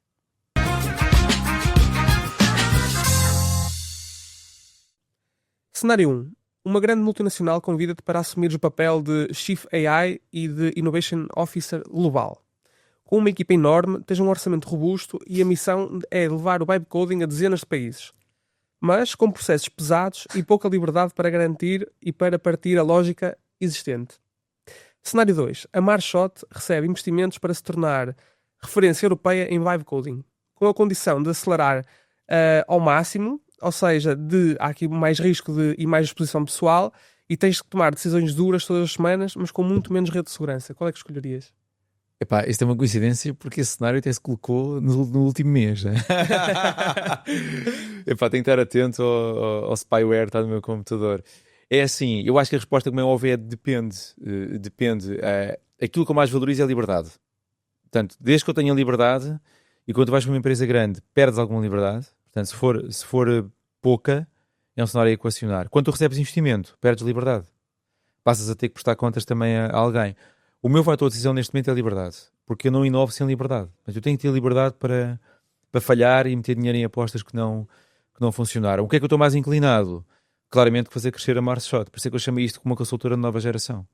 Cenário 1. Uma grande multinacional convida-te para assumir o papel de Chief AI e de Innovation Officer global. Com uma equipa enorme, tens um orçamento robusto e a missão é levar o vibe coding a dezenas de países. Mas com processos pesados e pouca liberdade para garantir e para partir a lógica existente. Cenário 2. A Marshot recebe investimentos para se tornar referência europeia em vibe coding, com a condição de acelerar ao máximo, ou seja, há aqui mais risco e mais exposição pessoal, e tens que tomar decisões duras todas as semanas, mas com muito menos rede de segurança. Qual é que escolherias? Epá, isto é uma coincidência porque esse cenário até se colocou no último mês. Né? Epá, tenho que estar atento ao spyware que está no meu computador. É assim, eu acho que a resposta, como é óbvio, é depende. Aquilo que eu mais valorizo é a liberdade. Portanto, desde que eu tenha liberdade, e quando vais para uma empresa grande, perdes alguma liberdade. Portanto, se for pouca, é um cenário a equacionar. Quando tu recebes investimento, perdes liberdade. Passas a ter que prestar contas também a alguém. O meu fator de decisão neste momento é a liberdade. Porque eu não inovo sem liberdade. Mas eu tenho que ter liberdade para falhar e meter dinheiro em apostas que não funcionaram. O que é que eu estou mais inclinado? Claramente fazer crescer a Marshot. Por isso é que eu chamei isto como uma consultora de nova geração.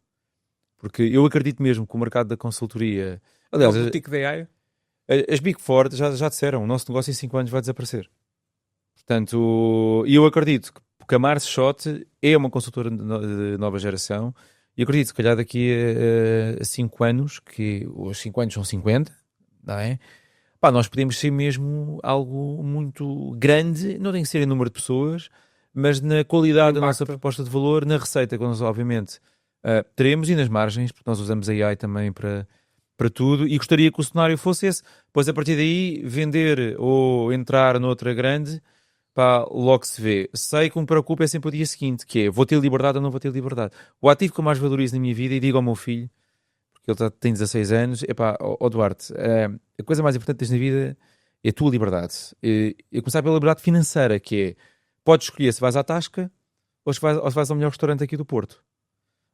Porque eu acredito mesmo que o mercado da consultoria... Aliás, O boutique de AI? as Big Four já disseram, o nosso negócio em 5 anos vai desaparecer. Portanto, eu acredito que a Marshot é uma consultora de nova geração e acredito que, se calhar, daqui a 5 anos, que os 5 anos são 50, não é? Pá, nós podemos ser mesmo algo muito grande, não tem que ser em número de pessoas, mas na qualidade da nossa proposta de valor, na receita que nós, obviamente, teremos e nas margens, porque nós usamos a AI também para tudo, e gostaria que o cenário fosse esse. Pois, a partir daí, vender ou entrar noutra grande, pá, logo se vê. Sei que me preocupa é sempre o dia seguinte, que é, vou ter liberdade ou não vou ter liberdade? O ativo que eu mais valorizo na minha vida, e digo ao meu filho, porque ele tem 16 anos, é pá, Duarte, a coisa mais importante tens na vida é a tua liberdade. Eu começar pela liberdade financeira, que é, podes escolher se vais à Tasca ou se vais ao melhor restaurante aqui do Porto.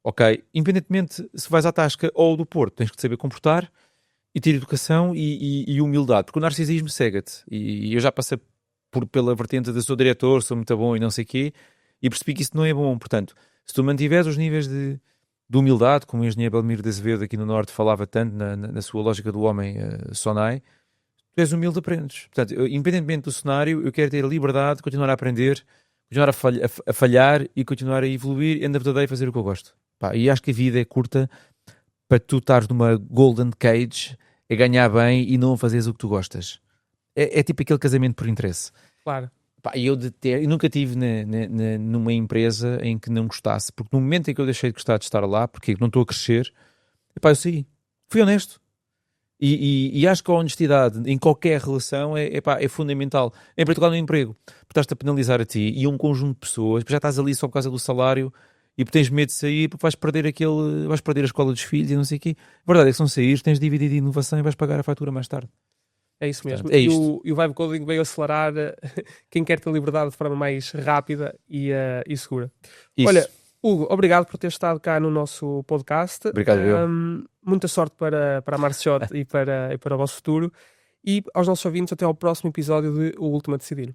Ok? Independentemente se vais à Tasca ou do Porto, tens que te saber comportar e ter educação e humildade, porque o narcisismo cega-te. E eu já passei pela vertente de sou diretor, sou muito bom e não sei o quê, e percebi que isso não é bom. Portanto, se tu mantiveres os níveis de humildade, como o engenheiro Belmiro de Azevedo aqui no Norte falava tanto na sua lógica do homem Sonai, tu és humilde, aprendes. Portanto, independentemente do cenário, eu quero ter a liberdade de continuar a aprender, continuar a falhar e continuar a evoluir e na verdade fazer o que eu gosto. Pá, e acho que a vida é curta para tu estares numa golden cage a ganhar bem e não fazeres o que tu gostas. É tipo aquele casamento por interesse. Claro. Pá, eu nunca tive numa empresa em que não gostasse, porque no momento em que eu deixei de gostar de estar lá, porque não estou a crescer, epá, eu saí. Fui honesto. E acho que a honestidade em qualquer relação é fundamental. Em particular no emprego. Porque estás-te a penalizar a ti e um conjunto de pessoas, já estás ali só por causa do salário e porque tens medo de sair, porque vais perder a escola dos filhos e não sei o quê. A verdade é que se não saíres, tens dívida de inovação e vais pagar a fatura mais tarde. É isso mesmo. Portanto, é isto. E o Vibe Coding veio acelerar quem quer ter liberdade de forma mais rápida e segura. Isso. Olha, Hugo, obrigado por ter estado cá no nosso podcast. Obrigado, eu. Muita sorte para a Marshot e para o vosso futuro. E aos nossos ouvintes, até ao próximo episódio de O Último a Decidir.